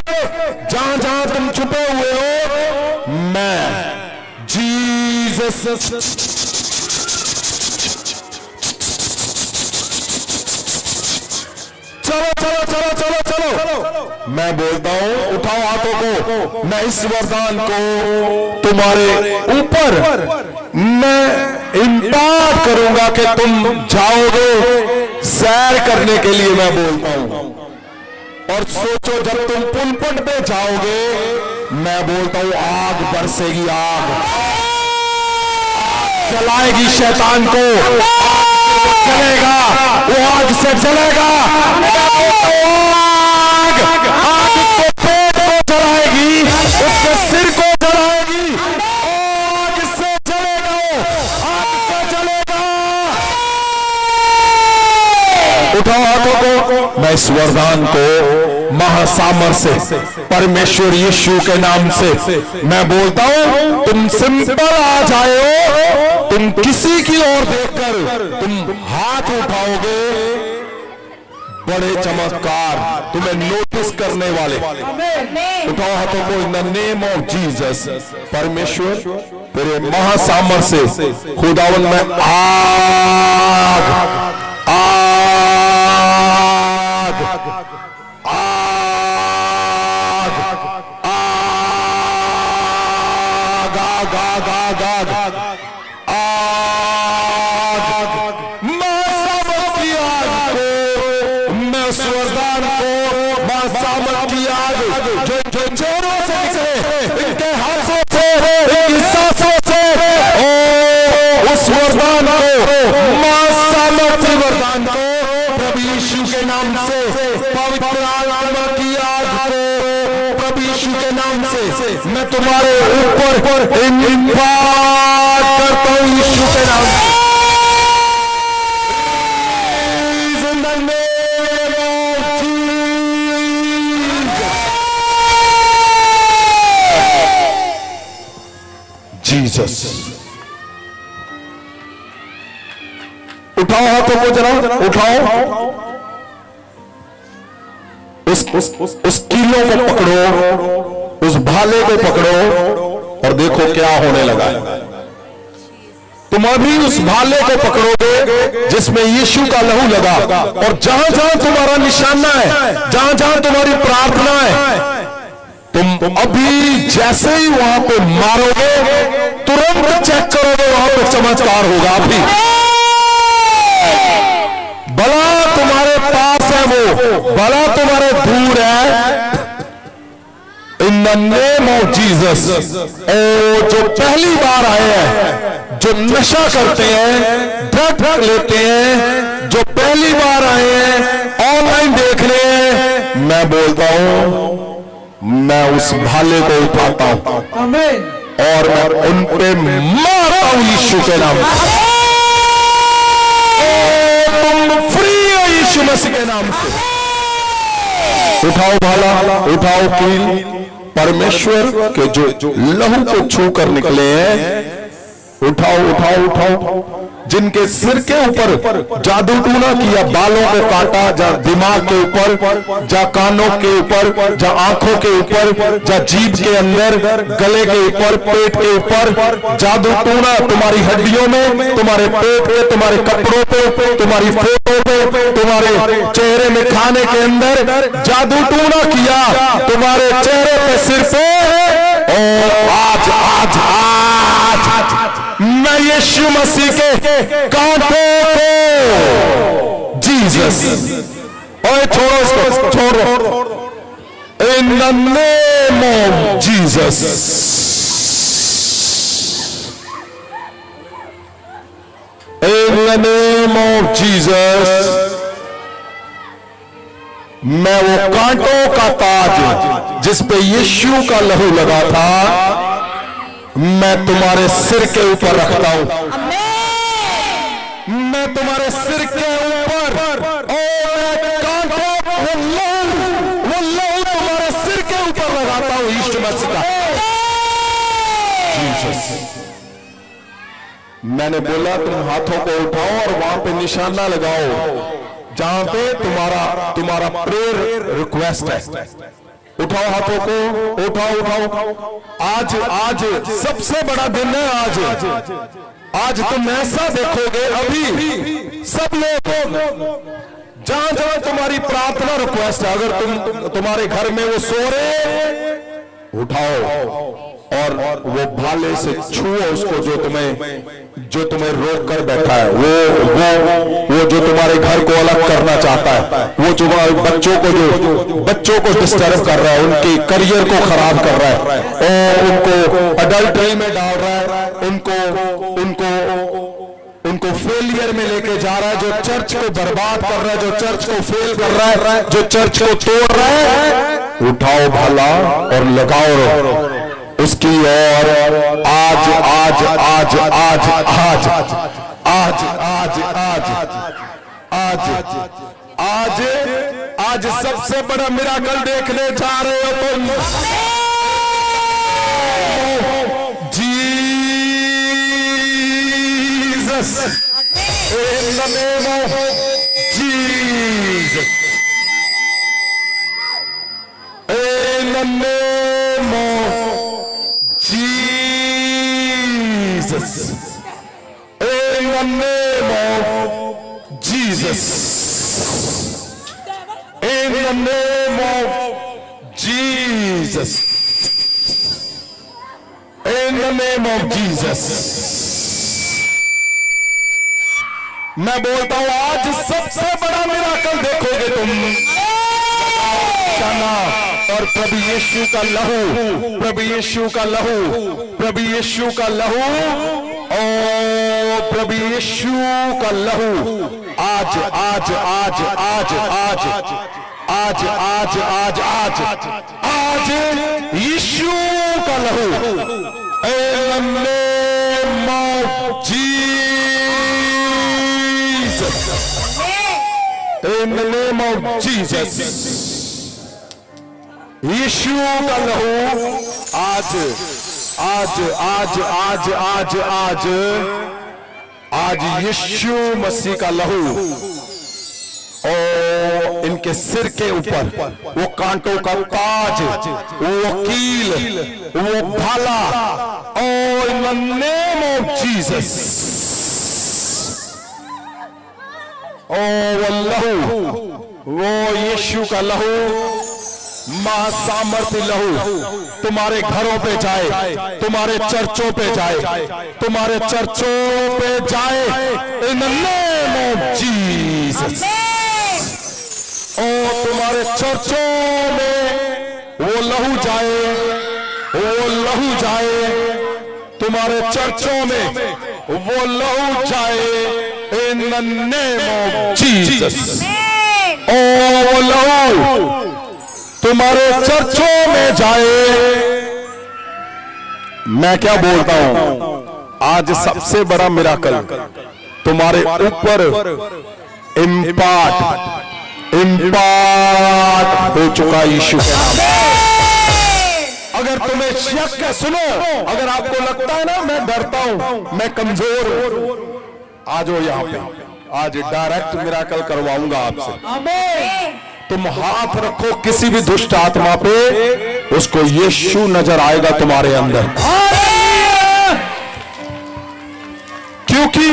जहां जहां तुम छुपे हुए हो, मैं जीसस। चलो चलो चलो चलो चलो, मैं बोलता हूं, उठाओ हाथों को, मैं इस वरदान को तुम्हारे ऊपर मैं इम्पार्ट करूंगा कि तुम जाओगे सैर करने के लिए। मैं बोलता हूं, और सोचो, जब तुम पुलपट पे जाओगे, मैं बोलता हूं आग बरसेगी, आग जलाएगी शैतान को, जलेगा, वो आग से जलेगा, आग उसको पेट को जलाएगी, उसके सिर को जलाएगी, आग से जलेगा, आग से जलेगा। उठाओ हाथों को, मैं इस वरदान को महासामर्थ्य से, परमेश्वर यीशु के नाम से मैं बोलता हूं, तुम सिंपल आ जाओ, तुम किसी की ओर देखकर तुम हाथ उठाओगे, बड़े चमत्कार तुम्हें नोटिस करने वाले। उठाओ हाथों को, इन द नेम ऑफ जीसस। परमेश्वर तेरे महासामर्थ्य से खुदावन में आग आग आग आग आग आग आग आग सामर्थ की आग जो जोरों से निकले, इनके हाथों से, इनकी सांसों से, ओ उस वरदान को, सामर्थ्य वरदान को प्रभु यीशु के नाम से, पवित्र आत्मा की आग को प्रभु यीशु के नाम से मैं तुम्हारे ऊपर इम्पार्ट करता हूं यीशु के नाम से। जीसस, उठाओ हाथों को जरा, उठाओ, उस कीलों को पकड़ो, उस भाले को पकड़ो और देखो क्या होने लगा। तुम अभी उस भाले को पकड़ोगे जिसमें यीशु का लहू लगा, और जहां जहां तुम्हारा निशाना है, जहां जहां तुम्हारी प्रार्थना है, तुम अभी जैसे ही वहां पे मारोगे, तुरंत चेक करोगे वहां पे चमत्कार होगा। अभी भला तुम्हारे पास है वो, भला तुम्हारे दूर है, in the name of Jesus. ओ जो पहली बार आए हैं, जो नशा करते हैं, ड्रग लेते हैं, जो पहली बार आए हैं, ऑनलाइन देख रहे हैं, मैं बोलता हूं, मैं उस भाले को उठाता हूं और मैं उन पे मारता हूं यीशु के नाम से। तुम फ्री हो यीशु मसीह के नाम से। उठाओ भाला, उठाओ कील, परमेश्वर के जो लहू को छू कर निकले हैं, उठाओ उठाओ उठाओ। जिनके सिर के ऊपर जादू टूना किया, बालों को काटा, जा दिमाग के ऊपर, जा कानों के ऊपर, जा आंखों के ऊपर, जा जीभ के अंदर, गले के ऊपर, पेट के ऊपर, जादू टूना तुम्हारी हड्डियों में, तुम्हारे पेट पे, तुम्हारे कपड़ों पे, तुम्हारी फोटो पे, तुम्हारे चेहरे में, खाने के अंदर जादू टूना किया, तुम्हारे चेहरे पे, सिर पे, और आज आज आज मैं यीशु मसीह के कांटों को, जीसस, ओए छोड़ो इसको, छोड़ो, इन the name of Jesus, in the name of Jesus, मैं वो कांटों का ताज जिस पे यीशु का लहू लगा था, मैं तुम्हारे सिर के ऊपर रखता हूं। मैं तुम्हारे सिर के ऊपर, और मैं कांटों, वो लहू तुम्हारे सिर के ऊपर लगाता हूं यीशु मसीह का। मैंने बोला तुम हाथों को उठाओ और वहां पे निशाना लगाओ जहां पे तुम्हारा प्रेयर रिक्वेस्ट है। उठाओ हाथों को, उठाओ उठाओ। आज सबसे बड़ा दिन है। आज तुम ऐसा देखोगे, अभी सब लोग जहां जहां तुम्हारी प्रार्थना रिक्वेस्ट है, अगर तुम्हारे घर में वो सो रहे, उठाओ और वो भाले से छुओ उसको जो तुम्हें रोक कर बैठा है, वो जो तुम्हारे घर को अलग करना चाहता है, वो जो बच्चों को डिस्टर्ब कर रहा है, उनके करियर को खराब कर रहा है, और उनको अडल्ट्री में डाल रहा है, उनको फेलियर में लेके जा रहा है, जो चर्च को बर्बाद कर रहा है, जो चर्च को फेल कर रहा है, जो चर्च को तोड़ रहा है, उठाओ भाला और लगाओ उसकी ओर। आज आज आज आज आज आज आज आज आज आज सबसे बड़ा मिराकल देखने जा रहे हो तुम। Jesus, in the name of Jesus, in the name of Jesus, in the name of Jesus, in the name of Jesus, in the name of Jesus। मैं बोलता हूं आज सबसे बड़ा मिराकल देखोगे तुम। निशाना और प्रभु यीशु का लहू, प्रभु यीशु का लहू, प्रभु यीशु का लहू, ओ प्रभु यीशु का लहू आज आज आज आज आज आज आज आज आज आज यीशु का लहू in the name of Jesus, in the name of Jesus, यीशु का लहू आज आज आज आज आज आज आज यीशु मसीह का लहू और इनके सिर के ऊपर वो कांटों का ताज, वो वकील, वो भाला, और in the name of Jesus, ओ वो लहू, वो यीशु का लहू, महासामर्थ्य लहू तुम्हारे घरों पे जाए, तुम्हारे चर्चों पे जाए, तुम्हारे चर्चों पे जाए in the name of Jesus. ओ तुम्हारे चर्चों में वो लहू जाए, वो लहू जाए, तुम्हारे चर्चों में वो लहू जाए in the name of Jesus. ओ वो लहू तुम्हारे चर्चों में जाए। मैं क्या बोलता हूं, आज सबसे बड़ा मिराकल तुम्हारे ऊपर इम्पार्ट हो चुका यीशु के नाम। अगर तुम्हें शक है, सुनो, अगर आपको लगता है ना मैं डरता हूं, मैं कमजोर हूं, आ जाओ यहां पे, आज डायरेक्ट मिराकल करवाऊंगा आपसे। तुम हाथ रखो किसी भी दुष्ट आत्मा पे, उसको यीशु नजर आएगा तुम्हारे अंदर, क्योंकि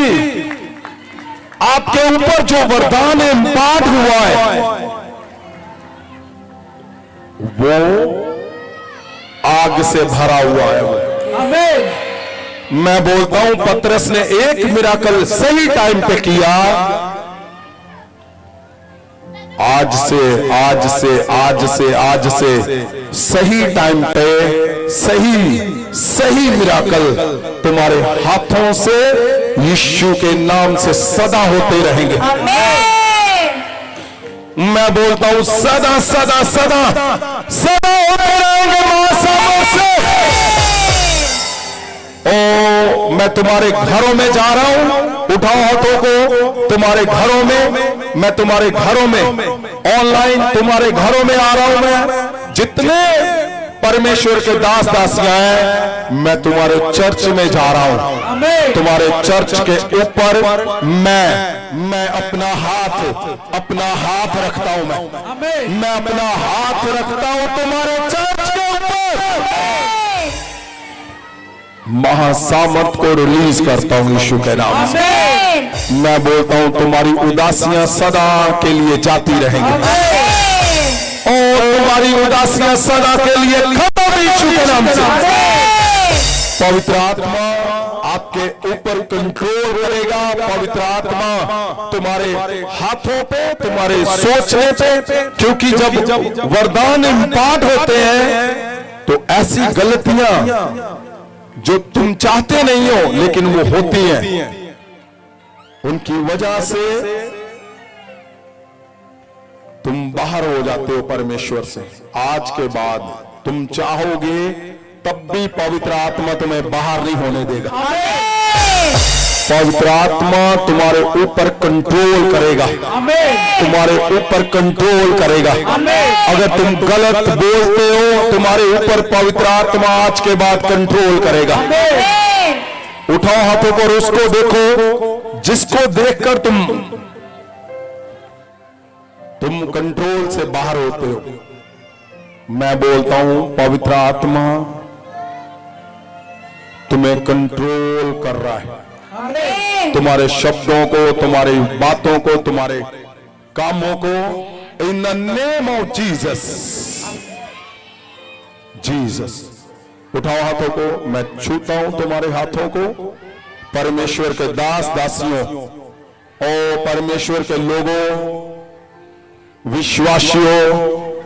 आपके ऊपर जो वरदान इम्पार्ट हुआ है वो आग से भरा हुआ है। मैं बोलता हूं पतरस ने एक मिराकल सही टाइम पे किया, आज से सही टाइम पे सही मिराकल तुम्हारे हाथों से यीशु के नाम से सदा होते रहेंगे। मैं बोलता हूं सदा सदा सदा सदा होते रहेंगे महासामों से। ओ मैं तुम्हारे घरों में जा रहा हूं, उठाओ हाथों को, तुम्हारे घरों में, मैं तुम्हारे घरों में, ऑनलाइन तुम्हारे घरों में आ रहा हूं। मैं जितने परमेश्वर के दास दासियां हैं, मैं तुम्हारे चर्च में जा रहा हूं। तुम्हारे चर्च के ऊपर मैं अपना हाथ रखता हूं। मैं अपना हाथ रखता हूं तुम्हारे चर्च के ऊपर, महासामर्थ को रिलीज करता हूं यीशु के नाम से। मैं बोलता हूं तुम्हारी उदासियां सदा के लिए जाती रहेंगी, और तुम्हारी उदासियां सदा के लिए खत्म यीशु के नाम से। पवित्र आत्मा आपके ऊपर कंट्रोल करेगा। पवित्र आत्मा तुम्हारे हाथों पे, तुम्हारे सोचने पे, क्योंकि जब वरदान इम्पार्ट होते हैं तो ऐसी गलतियां जो तुम चाहते नहीं हो लेकिन वो होती हैं, उनकी वजह से तुम बाहर हो जाते हो परमेश्वर से। आज के बाद तुम चाहोगे तब भी पवित्र आत्मा तुम्हें बाहर नहीं होने देगा। पवित्र आत्मा तुम्हारे ऊपर कंट्रोल करेगा, तुम्हारे ऊपर कंट्रोल करेगा। अगर तुम गलत बोलते हो, तुम्हारे ऊपर पवित्र आत्मा आज के बाद कंट्रोल करेगा। उठाओ हाथों को और उसको देखो जिसको देखकर तुम कंट्रोल से बाहर होते हो। मैं बोलता हूं पवित्र आत्मा तुम्हें कंट्रोल कर रहा है, तुम्हारे शब्दों को, तुम्हारी बातों को, तुम्हारे कामों को, इन the name of Jesus. Jesus, उठाओ हाथों को, मैं छूता हूं तुम्हारे हाथों को। परमेश्वर के दास दासियों और परमेश्वर के लोगों, विश्वासियों,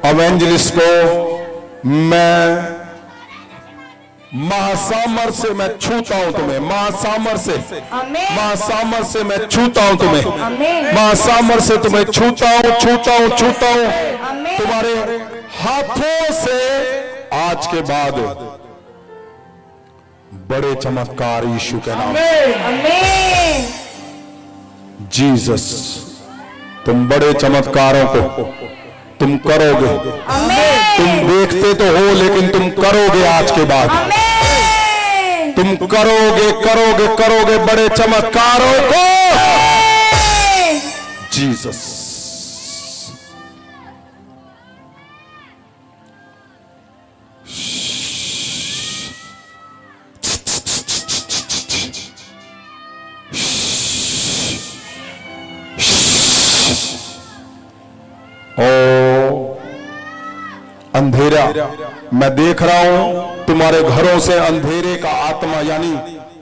एवेंजलिस्ट को मैं महासामर्थ से मैं छूता हूं तुम्हें, महासामर्थ से, महासामर्थ से मैं छूता हूं तुम्हें, महासामर्थ से तुम्हें छूता हूं, छूता हूं, छूता हूं। तुम्हारे हाथों से आज के बाद बड़े चमत्कार यीशु के नाम। जीसस, तुम बड़े चमत्कारों को तुम करोगे। तुम देखते तो हो लेकिन तुम करोगे आज के बाद। तुम करोगे करोगे करोगे बड़े चमत्कारों को। जीसस, अंधेरा मैं देख रहा हूं, तुम्हारे घरों से अंधेरे का आत्मा यानी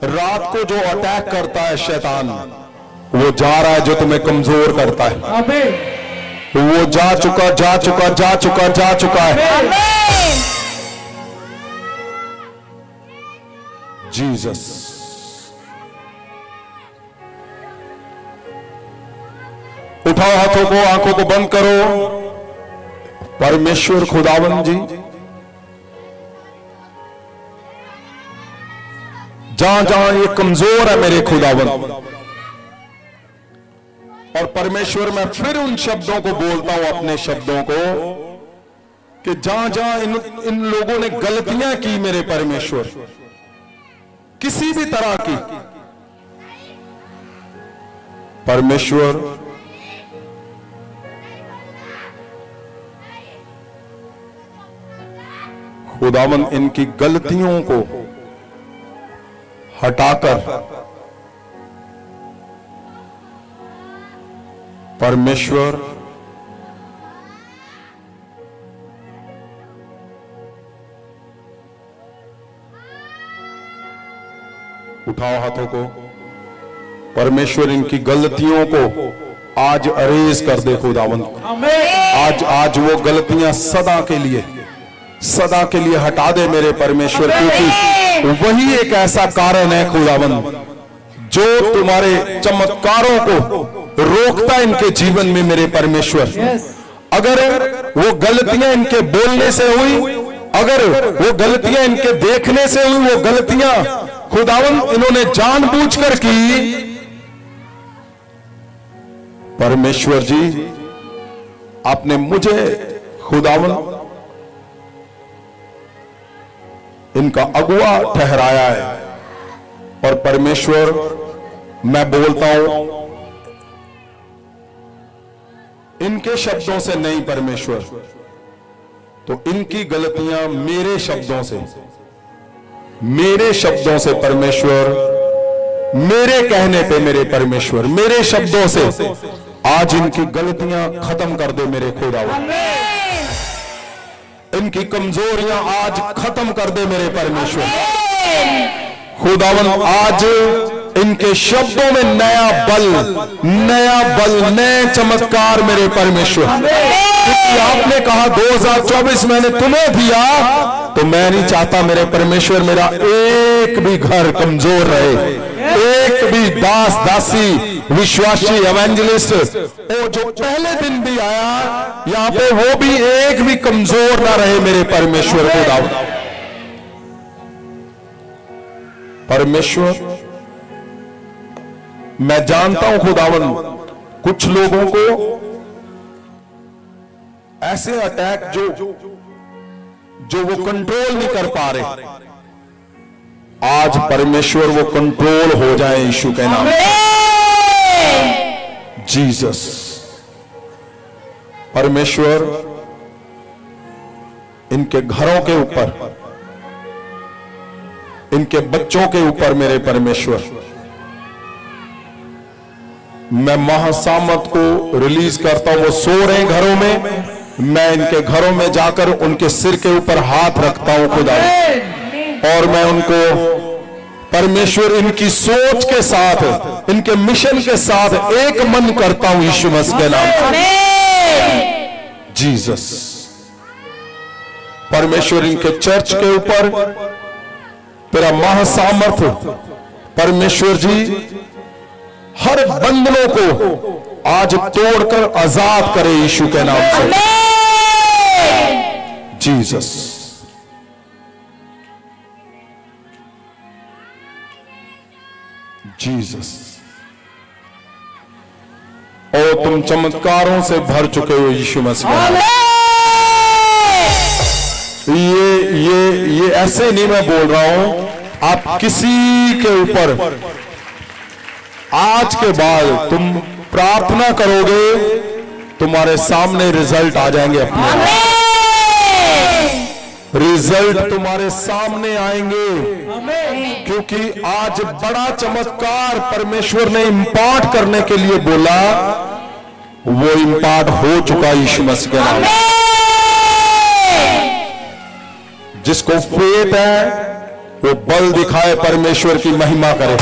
रात को जो अटैक करता है शैतान, वो जा रहा है, जो तुम्हें कमजोर करता है वो जा चुका, जा चुका, जा चुका, जा चुका है। जीसस, उठाओ हाथों को, आंखों को बंद करो। परमेश्वर खुदावन जी, जहां जहां ये कमजोर है मेरे खुदावन, और परमेश्वर मैं फिर उन शब्दों को बोलता हूं, अपने शब्दों को, कि जहां जहां इन लोगों ने गलतियां की मेरे परमेश्वर, किसी भी तरह की, परमेश्वर खुदावन इनकी गलतियों को हटाकर परमेश्वर उठाओ हाथों को। परमेश्वर इनकी गलतियों को आज अरेज कर दे खुदावन। आज वो गलतियां सदा के लिए हटा दे मेरे परमेश्वर, क्योंकि वही एक ऐसा कारण है खुदावन जो तुम्हारे चमत्कारों को रोकता है इनके जीवन में मेरे परमेश्वर। अगर वो गलतियां इनके बोलने से हुई, अगर वो गलतियां इनके देखने से हुई, वो गलतियां खुदावन इन्होंने जानबूझकर की, परमेश्वर जी आपने मुझे खुदावन इनका अगुआ ठहराया है। और परमेश्वर मैं बोलता हूं इनके शब्दों से नहीं परमेश्वर, तो इनकी गलतियां मेरे शब्दों से परमेश्वर, मेरे कहने पे मेरे परमेश्वर, मेरे शब्दों से आज इनकी गलतियां खत्म कर दे मेरे खुदावन। इनकी कमजोरियां आज खत्म कर दे मेरे परमेश्वर। खुदावन आज इनके शब्दों में नया बल, नए चमत्कार मेरे परमेश्वर। क्योंकि आपने कहा 2024 मैंने तुम्हें दिया, तो मैं नहीं चाहता मेरे परमेश्वर मेरा एक भी घर कमजोर रहे, एक भी दास दासी विश्वासी एवेंजलिस्ट वो जो पहले दिन भी आया यहां पे, वो भी एक भी कमजोर ना रहे मेरे परमेश्वर खुदावन। परमेश्वर मैं जानता हूं खुदावन, कुछ लोगों को ऐसे अटैक जो वो कंट्रोल नहीं कर पा रहे, आज परमेश्वर वो कंट्रोल हो जाए यीशु के नाम। जीसस, परमेश्वर इनके घरों के ऊपर, इनके बच्चों के ऊपर मेरे परमेश्वर मैं महासामर्थ को रिलीज करता हूं। वो सो रहे घरों में, मैं इनके घरों में जाकर उनके सिर के ऊपर हाथ रखता हूं खुदा, और मैं उनको परमेश्वर इनकी सोच के साथ, इनके मिशन के साथ एक मन करता हूं यीशु मसीह के नाम। जीसस, परमेश्वर इनके चर्च के ऊपर तेरा महासामर्थ्य परमेश्वर जी हर बंधनों को आज तोड़कर आजाद करे यीशु के नाम से। जीसस। जीसस। और तुम चमत्कारों से भर चुके हो यीशु मसीह। ये ऐसे नहीं मैं बोल रहा हूं, आप किसी के ऊपर आज के बाद तुम प्रार्थना करोगे, तुम्हारे सामने रिजल्ट आ जाएंगे। अपने रिजल्ट तुम्हारे सामने आएंगे, क्योंकि आज बड़ा चमत्कार परमेश्वर ने इंपार्ट करने के लिए बोला, वो इंपार्ट हो चुका यीशु मसीह के नाम। जिसको फेथ है वो बल दिखाए, परमेश्वर की महिमा करे।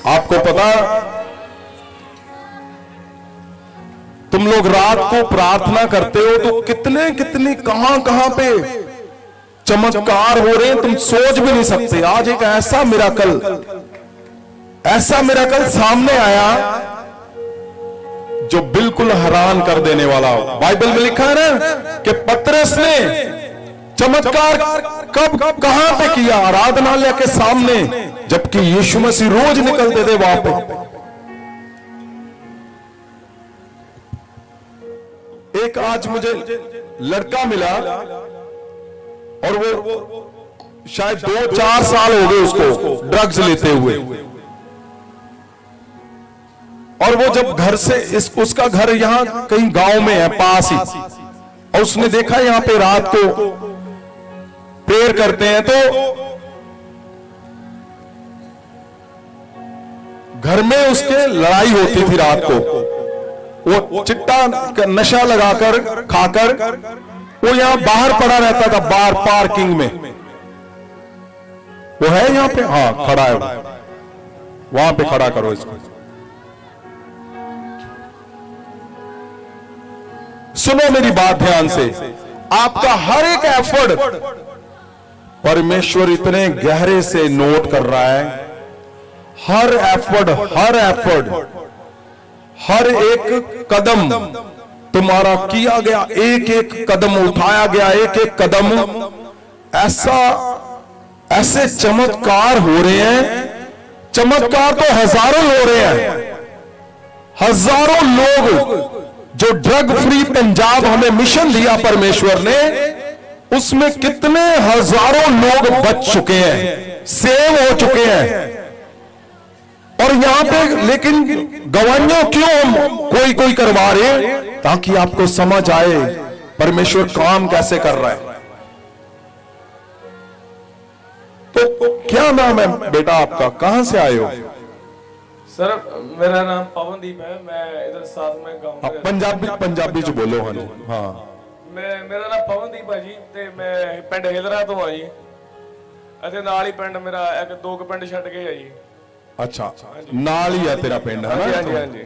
आपको पता, तुम लोग रात को प्रार्थना करते हो तो कितने कितने कहां कहां पे चमत्कार हो रहे हैं, तुम सोच भी नहीं सकते। आज एक ऐसा मिराकल सामने आया जो बिल्कुल हैरान कर देने वाला हो। बाइबल में लिखा है ना कि पतरस ने चमत्कार कब कहां पे किया? आराधनालय के सामने, जबकि यीशु मसीह रोज निकलते थे वहां पे। एक आज मुझे लड़का मिला और वो शायद 2-4 साल हो गए उसको ड्रग्स लेते हुए, और वो जब घर से उसका घर यहां कहीं गांव में है पास ही, और उसने देखा यहां पे रात को प्रेयर करते हैं, तो घर में उसके लड़ाई होती थी रात को। वो चिट्टा नशा लगाकर खाकर वो यहां बाहर पड़ा रहता था, बार पार्किंग में। वो है यहां पे, हाँ खड़ा है, वहां पे खड़ा करो इसको। सुनो मेरी बात ध्यान से, आपका हर एक एफर्ट परमेश्वर इतने गहरे से नोट कर रहा है। हर एफर्ट, हर एक कदम तुम्हारा किया गया, एक एक कदम उठाया गया, एक एक कदम, ऐसे चमत्कार हो रहे हैं। चमत्कार तो हजारों हो रहे हैं। हजारों लोग जो ड्रग फ्री पंजाब हमें मिशन दिया परमेश्वर ने, उसमें कितने हजारों लोग बच चुके हैं, सेव हो चुके हैं। और यहां पे लेकिन गवाहियां क्यों हम कोई करवा रहे? ताकि आपको समझ आए परमेश्वर काम कैसे कर रहा है। तो क्या नाम है बेटा आपका, कहां से आए हो? सर मेरा नाम पवनदीप है, मैं इधर साथ में गांव में पंजाबी च बोलो। हाँ जी, हाँ। मेरा नाम पवनदीप है जी, ਤੇ ਮੈਂ ਪਿੰਡ ਹਿਲਰਾ ਤੋਂ ਆ ਜੀ, ਅਤੇ ਨਾਲ ਹੀ ਪਿੰਡ ਮੇਰਾ ਇੱਕ 2 ਪਿੰਡ ਛੱਡ ਕੇ ਆ ਜੀ। अच्छा, नाल ही है तेरा पिंड, है ना? हाँ जी, हाँ जी।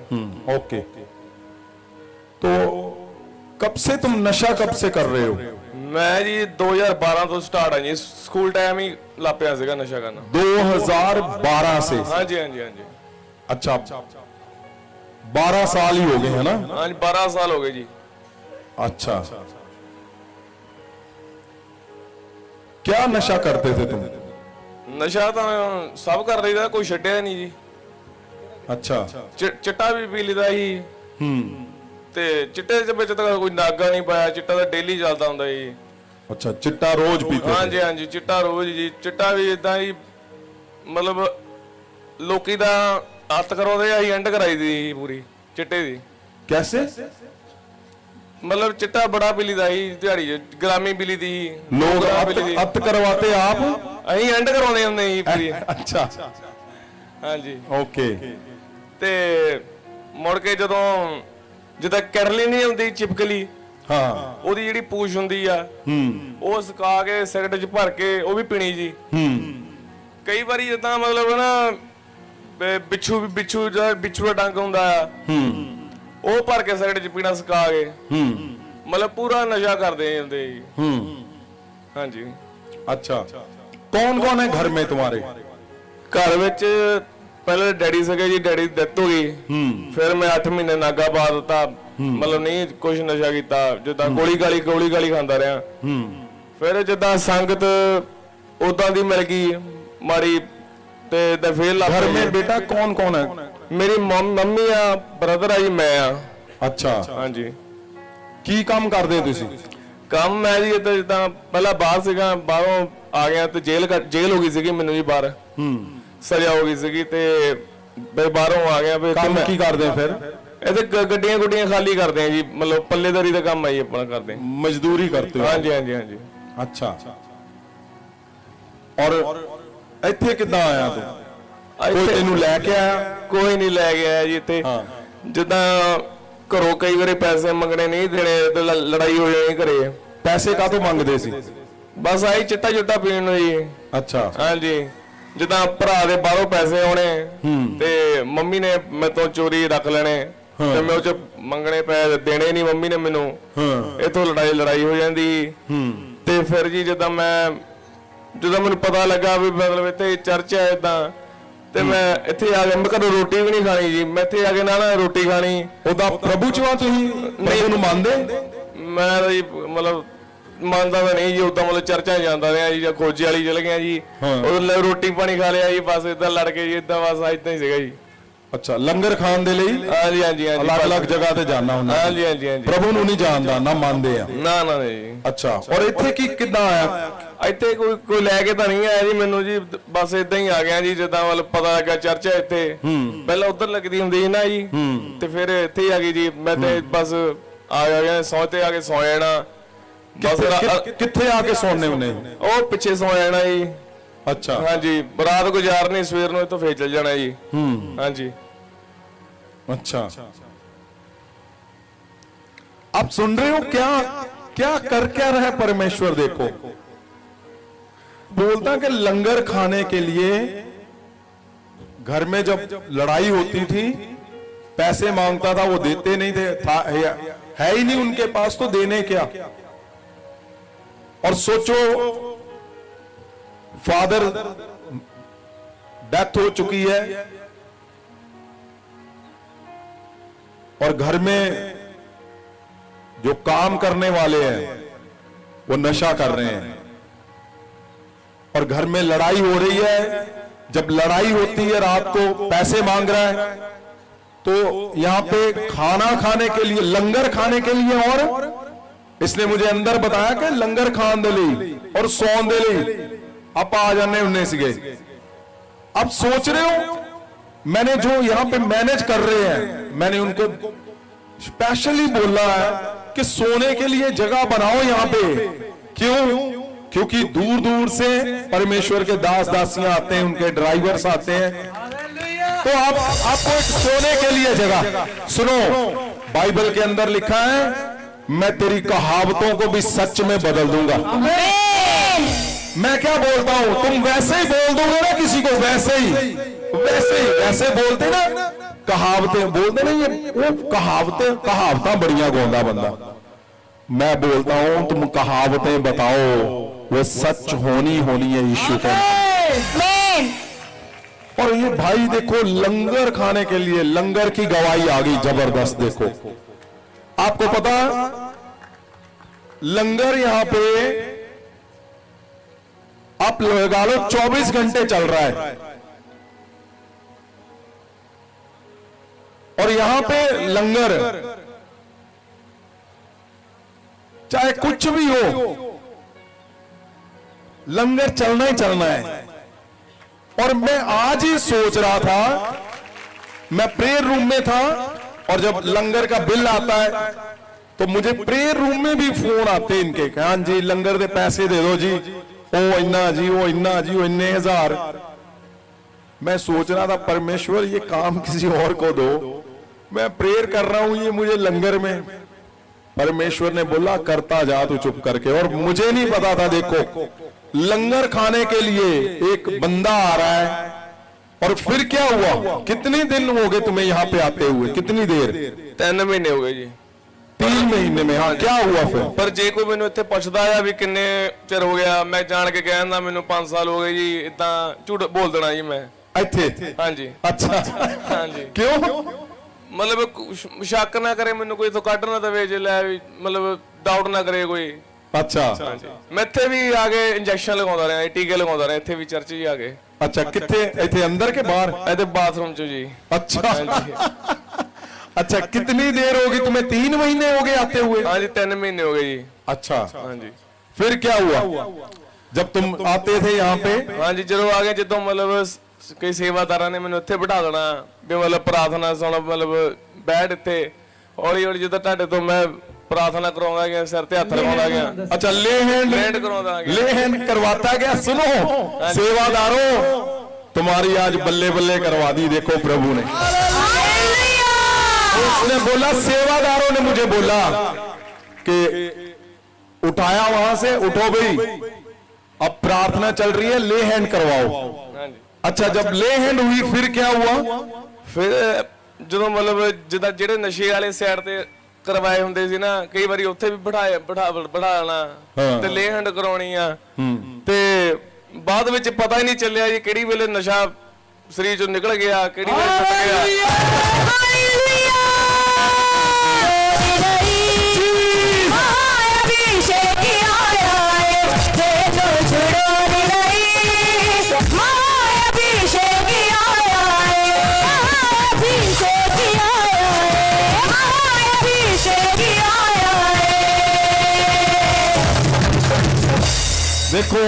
ओके। तो कब से तुम नशा कब से कर रहे हो? मैं जी 2012 ਤੋਂ ਸਟਾਰਟ ਆ ਜੀ, ਸਕੂਲ ਟਾਈਮ ਹੀ ਲਾਪਿਆ ਸੀਗਾ ਨਸ਼ਾ ਕਰਨਾ। 2012 से? हाँ जी, हाँ जी, हाँ जी। अच्छा, 12 साल ही हो गए है ना? हाँ जी, 12 साल हो गए जी। अच्छा, क्या नशा करते थे तुम? नशा तो सब कर रही था, कोई छड्या नहीं जी। अच्छा, चिट्टा भी पी लीता ही, ਤੇ ਚਿੱਟੇ ਦੇ ਵਿੱਚ ਤਾਂ ਕੋਈ ਨਾਗਾ ਨਹੀਂ ਪਾਇਆ, ਚਿੱਟਾ ਤਾਂ ਡੇਲੀ ਚੱਲਦਾ ਹੁੰਦਾ ਜੀ। अच्छा, चिट्टा रोज पीते थे? ਹਾਂਜੀ ਹਾਂਜੀ, ਚਿੱਟਾ ਰੋਜ਼ ਜੀ। ਚਿੱਟਾ ਵੀ ਇਦਾਂ ਹੀ ਮਤਲਬ ਲੋਕੀ ਦਾ ਹੱਥ ਕਰਾਉਂਦੇ ਆ, ਅਸੀਂ ਐਂਡ ਕਰਾਈ ਦੀ ਜੀ ਪੂਰੀ ਚਿੱਟੇ ਦੀ। कैसे? मतलब चिट्टा बड़ा पी लीदा ही दिहाड़ी ग्रामी पी लीदी लोग अत करवाते आप? अहीं एंड करवाने हुंदे ही पूरी। अच्छा, हाँ जी, ओके। ते मुड़ के जदों जिद्दां कैरली नहीं हुंदी चिपकली, हाँ, ओदी जिहड़ी पूछ हुंदी आ, ਉਹ ਸੁਕਾ ਕੇ ਸਿਗਰਟ 'ਚ ਭਰ ਕੇ ਉਹ ਵੀ ਪੀਣੀ ਜੀ। ਕਈ ਵਾਰੀ ਜਿੱਦਾਂ ਮਤਲਬ ਨਾ ਬਿੱਛੂ ਦਾ ਡੰਗ ਹੁੰਦਾ ਆ, ਉਹ ਭਰ ਕੇ ਸਿਗਰਟ 'ਚ ਪੀਣਾ ਸੁਕਾ ਕੇ, मतलब पूरा नशा करते हैं जी। हाँ जी। अच्छा, कौन कौन है घर में तुम्हारे? घर विच पहले डैडी सके जी, डैडी दी डेथ हो गई, फिर मैं 8 महीने नागा पा दिता, मतलब नहीं कुछ नशा किया, जिद्दां गोली गाली खांदा रहा। फिर जिद्दां संगत उदां दी मिल गई माड़ी, ते फिर घर में बेटा कौन कौन है? मेरी मम्मी आ, ब्रदर आ जी, मैं आ। अच्छा, हाँ जी। की काम करदे तुसी? काम मैं जी इधर जिद्दां पहला बाहर सीगा, बाहरों आ गया ते जेल हो गई सीगी मैनूं जी, बाहर सजा हो गई सीगी, ते फिर बाहरों आ गया। फिर काम की करदे फिर? इधर गड्डियां खाली करते हैं जी, मतलब पल्लेदारी का काम है जी, अपना करते हैं, मजदूरी करते हो? हाँ जी हाँ जी हाँ जी। अच्छा, और ਇੱਥੇ ਕਿੱਦਾਂ ਆਇਆ ਤੂੰ? ਕੋਈ ਤੈਨੂੰ ਲੈ ਕੇ ਆਇਆ? ਕੋਈ ਨਹੀਂ ਲੈ ਕੇ ਆਇਆ ਜੀ ਇੱਥੇ। ਜਿੱਦਾਂ ਘਰੋਂ ਕਈ ਵਾਰੀ ਪੈਸੇ ਮੰਗਣੇ ਨਹੀਂ ਦੇਣੇ ਤੇ ਲੜਾਈ ਹੋ ਜਾਣੀ ਘਰੇ। ਪੈਸੇ ਕਾਹਤੋਂ ਮੰਗਦੇ ਸੀ? ਬਸ ਆਈ ਚਿੱਟਾ ਪੀਣ ਨੂੰ ਜੀ। ਅੱਛਾ, ਹਾਂਜੀ। ਜਿੱਦਾਂ ਭਰਾ ਦੇ ਬਾਹਰੋਂ ਪੈਸੇ ਆਉਣੇ ਤੇ ਮੰਮੀ ਨੇ ਮੇਰੇ ਤੋਂ ਚੋਰੀ ਰੱਖ ਲੈਣੇ, ਤੇ ਮੈਂ ਉਹ ਚ ਮੰਗਣੇ ਪੈ ਦੇਣੇ ਨਹੀਂ ਮੰਮੀ ਨੇ ਮੈਨੂੰ, ਇਥੋਂ ਲੜਾਈ ਹੋ ਜਾਂਦੀ। ਤੇ ਫਿਰ ਜੀ ਜਦੋਂ ਮੈਨੂੰ ਪਤਾ ਲੱਗਾ ਵੀ ਮਤਲਬ ਇੱਥੇ ਚਰਚ ਹੈ ਇਦਾਂ, ਤੇ ਮੈਂ ਇੱਥੇ ਆ ਕੇ ਮੈਂ ਕਦੋਂ ਰੋਟੀ ਵੀ ਨਹੀਂ ਖਾਣੀ ਜੀ, ਮੈਂ ਇੱਥੇ ਆ ਕੇ ਨਾ ਰੋਟੀ ਖਾਣੀ। ਉਹਦਾ ਪ੍ਰਭੂ ਚ ਤੁਸੀਂ ਪ੍ਰਭੂ ਨੂੰ ਮੰਨਦੇ? ਮੈਂ ਜੀ ਮਤਲਬ ਮੰਨਦਾ ਤਾਂ ਨਹੀਂ ਜੀ, ਉਦਾਂ ਮਤਲਬ ਚਰਚਾਂ ਜਾਂਦਾ ਰਿਹਾ ਜੀ, ਜਾਂ ਖੋਜੇ ਵਾਲੀ ਚਲ ਗਿਆ ਜੀ, ਉਹ ਰੋਟੀ ਪਾਣੀ ਖਾ ਲਿਆ ਜੀ, ਬਸ ਇਦਾਂ ਲੜ ਕੇ ਜੀ, ਇਦਾਂ ਬਸ ਇਦਾਂ ਹੀ ਸੀਗਾ ਜੀ। ਅੱਛਾ, ਲੰਗਰ ਖਾਣ ਦੇ ਲਈ ਹਾਂਜੀ ਹਾਂਜੀ ਹਾਂਜੀ, ਅਲੱਗ-ਅਲੱਗ ਜਗ੍ਹਾ ਤੇ ਜਾਣਾ ਹੁੰਦਾ? ਹਾਂਜੀ ਹਾਂਜੀ ਹਾਂਜੀ। ਪ੍ਰਭੂ ਨੂੰ ਨਹੀਂ ਜਾਣਦਾ ਨਾ ਮੰਨਦੇ ਆ? ਨਾ ਨਾ ਜੀ। ਅੱਛਾ, ਔਰ ਇੱਥੇ ਕਿੱਦਾਂ ਆਇਆ? ਇੱਥੇ ਕੋਈ ਲੈ ਕੇ ਤਾਂ ਨਹੀਂ ਆਇਆ ਜੀ ਮੈਨੂੰ ਜੀ, ਬਸ ਇਦਾਂ ਹੀ ਆ ਗਿਆ ਜੀ, ਜਿੱਦਾਂ ਮਤਲਬ ਪਤਾ ਲੱਗਾ ਚਰਚ ਹੈ ਇੱਥੇ, ਪਹਿਲਾਂ ਉਧਰ ਲੱਗਦੀ ਹੁੰਦੀ ਸੀ ਨਾ ਜੀ, ਤੇ ਫਿਰ ਇੱਥੇ ਹੀ ਆ ਗਈ ਜੀ। ਮੈਂ ਤੇ ਬਸ ਆ ਗਿਆ ਸੌ ਤੇ ਆ ਕੇ ਸੌ ਜਾਣਾ। ਬਸ ਕਿੱਥੇ ਆ ਕੇ ਸੌਣੇ ਹੁੰਨੇ? ਉਹ ਪਿੱਛੇ ਸੌ ਜਾਣਾ ਜੀ। अच्छा, हाँ जी, रात गुजारनी, सवेर ਨੂੰ तो फिर चल जाना जी। हाँ जी। अच्छा, आप सुन रहे हो क्या क्या कर क्या रहा है परमेश्वर? देखो, बोलता कि लंगर खाने के लिए घर में जब लड़ाई होती थी, पैसे मांगता था, वो देते नहीं थे, है ही नहीं उनके पास, तो देने क्या? और सोचो, फादर डेथ हो चुकी है और घर में जो काम करने वाले हैं वो नशा कर रहे हैं, और घर में लड़ाई हो रही है। जब लड़ाई होती है रात को, पैसे मांग रहा है, तो यहां पे खाना खाने के लिए, लंगर खाने के लिए, और इसने मुझे अंदर बताया कि लंगर खान दे ली और सौन दे ली आप आ जाने उन्हें से गए। अब सोच रहे हो, मैंने जो यहां पे मैनेज कर रहे हैं, मैंने उनको स्पेशली बोला है कि सोने के लिए जगह बनाओ यहां पे। क्यों? क्योंकि दूर दूर से परमेश्वर के दास दासियां आते हैं, उनके ड्राइवर्स आते हैं, तो आपको एक सोने के लिए जगह। सुनो, बाइबल के अंदर लिखा है, मैं तेरी कहावतों को भी सच में बदल दूंगा। मैं क्या बोलता हूं, तुम वैसे ही बोल दोगे ना किसी को, वैसे बोलते ना, कहावतें बोलते नहीं, वो कहावतां बढ़िया गोंदा बंदा। मैं बोलता हूं तुम कहावतें बताओ, वो सच होनी है यीशु का। और ये भाई देखो, लंगर खाने के लिए लंगर की गवाही आ गई जबरदस्त। देखो, आपको पता, लंगर यहां पे आप लगा लो 24 घंटे चल रहा है, और यहां पे लंगर, चाहे कुछ भी हो, लंगर चलना ही चलना है। और मैं आज ही सोच रहा था, मैं प्रेयर रूम में था और जब लंगर का बिल आता है तो मुझे प्रेयर रूम में भी फोन आते इनके, हाँ जी लंगर दे पैसे दे दो जी, ओ इन्ना जी, ओ इन्ना जी, ओ इन्ने हजार। मैं सोच रहा था परमेश्वर ये काम किसी और को दो, मैं प्रेयर कर रहा हूं ये मुझे लंगर में। परमेश्वर ने बोला करता जा तू चुप करके। और मुझे नहीं पता था, देखो लंगर खाने के लिए एक बंदा आ रहा है। और फिर क्या हुआ, कितने दिन हो गए तुम्हें यहाँ पे आते हुए, कितनी देर? 3 महीने हो गए जी। 3 महीने में? हाँ, क्या हुआ फिर? पर जे कोई मैंने इत्थे पुछदा है भी किन्ने चिर हो गया, मैं जान के कहना मैंने 5 साल हो गए जी, इतना झूठ बोल देना जी मैं ਇੱਥੇ। हाँ जी। अच्छा, हाँ जी। क्यों? मतलब शक ना करे मैंने कोई तो कट ना दवे जे लै मतलब डाउट ना करे कोई। अच्छा, मैं इत्थे भी आगे इंजेक्शन लगाਉਂਦਾ ਰਿਹਾ, टीके लगाਉਂਦਾ ਰਿਹਾ ਇੱਥੇ ਵੀ ਚਰਚ ਹੀ ਆਗੇ। अच्छा, कितने ਇੱਥੇ अंदर के बाहर? ਇਹਦੇ ਬਾਥਰੂਮ ਚ ਜੀ। अच्छा अच्छा, कितनी देर होगी तुम्हें? 3 महीने हो गए आते हुए? हाँ जी, 3 महीने हो गए जी। अच्छा, हाँ जी। फिर क्या हुआ जब तुम आते थे यहाँ पे? हाँ जी, ਜਦੋਂ आगे ਜਦੋਂ मतलब कई सेवादारां ने मैंने ਇੱਥੇ ਬਿਠਾ ਦੇਣਾ ਵੀ मतलब प्रार्थना सुन, मतलब बैठ ਇੱਥੇ हौली हौली ਜਦੋਂ ਤੁਹਾਡੇ ਤੋਂ मैं प्रार्थना करवाऊंगा गया, सिर ते हाथ लगाਉਂਦਾ गया। अच्छा, ले हैंड करवाता गया। सुनो सेवादारों, तुम्हारी आज बल्ले बल्ले करवा दी, देखो प्रभु ने। उसने बोला, सेवादारों ने मुझे बोला कि उठाया वहां से, उठो भाई अब प्रार्थना चल रही है, ले हैंड करवाओ। अच्छा, जब ले हैंड हुई फिर क्या हुआ? फिर ਜਦੋਂ मतलब ਜਿੱਦਾਂ ਜਿਹੜੇ ਨਸ਼ੇ ਵਾਲੇ ਸਾਈਡ ਤੇ ਕਰਵਾਏ ਹੁੰਦੇ ਸੀ ਨਾ, ਕਈ ਵਾਰੀ ਉੱਥੇ ਵੀ ਬਿਠਾਣਾ ਤੇ ਲੈ ਹੈਂਡ ਕਰਾਉਣੀ ਆ, ਤੇ ਬਾਅਦ ਵਿੱਚ ਪਤਾ ਹੀ ਨਹੀਂ ਚੱਲਿਆ ਜੀ ਕਿਹੜੀ ਵੇਲੇ ਨਸ਼ਾ ਸਰੀਰ ਚੋਂ ਨਿਕਲ ਗਿਆ, ਕਿਹੜੀ ਵੇਲੇ ਟੁੱਟ ਗਿਆ। देखो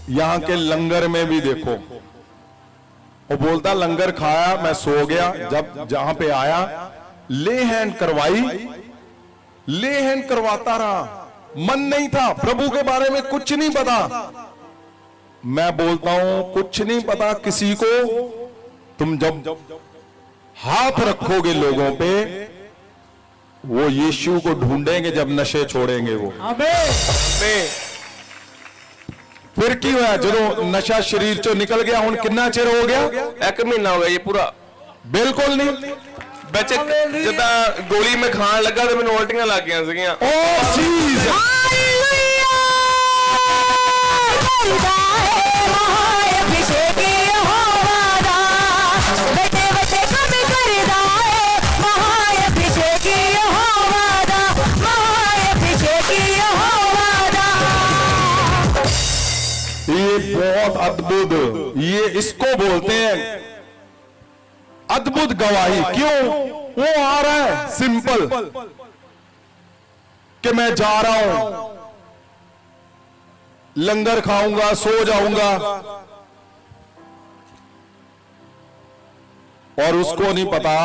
यहां के लंगर में भी देखो, वो बोलता लंगर खाया, मैं सो गया, जब जहां पे आया ले हैंड करवाई, ले हैंड करवाता रहा, मन नहीं था, प्रभु के बारे में कुछ नहीं पता। मैं बोलता हूं कुछ नहीं पता किसी को, तुम जब हाथ रखोगे लोगों पे, वो यीशु को ढूंढेंगे जब नशे छोड़ेंगे वो। आमीन। फिर की होया जो नशा शरीर चो निकल गया? हुण कितना चिर हो गया? 1 महीना हो गया ये पूरा। बिल्कुल नहीं, बच्चे जिदा गोली में खान लगा तो मैंने उल्टियां लग गई सीगियां। ओ चीज बहुत अद्भुत, ये इसको बोलते हैं अद्भुत गवाही। क्यों? वो आ रहा है सिंपल कि मैं जा रहा हूं, लंगर खाऊंगा, सो जाऊंगा, और उसको नहीं पता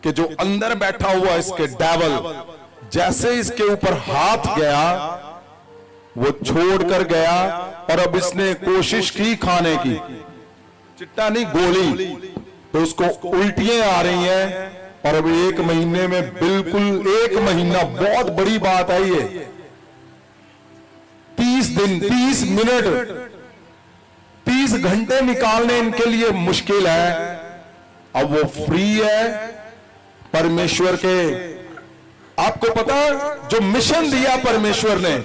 कि जो अंदर बैठा हुआ इसके डेविल, जैसे इसके ऊपर हाथ गया वो छोड़कर गया, और अब इसने कोशिश की खाने की, चिट्टा नहीं गोली, तो उसको उल्टियां आ रही हैं। और अब 1 महीने में, बिल्कुल 1 महीना, बहुत बड़ी बात है ये, 30 दिन 30 मिनट 30 घंटे निकालने इनके लिए मुश्किल है। अब वो फ्री है परमेश्वर के। आपको पता जो मिशन दिया परमेश्वर ने,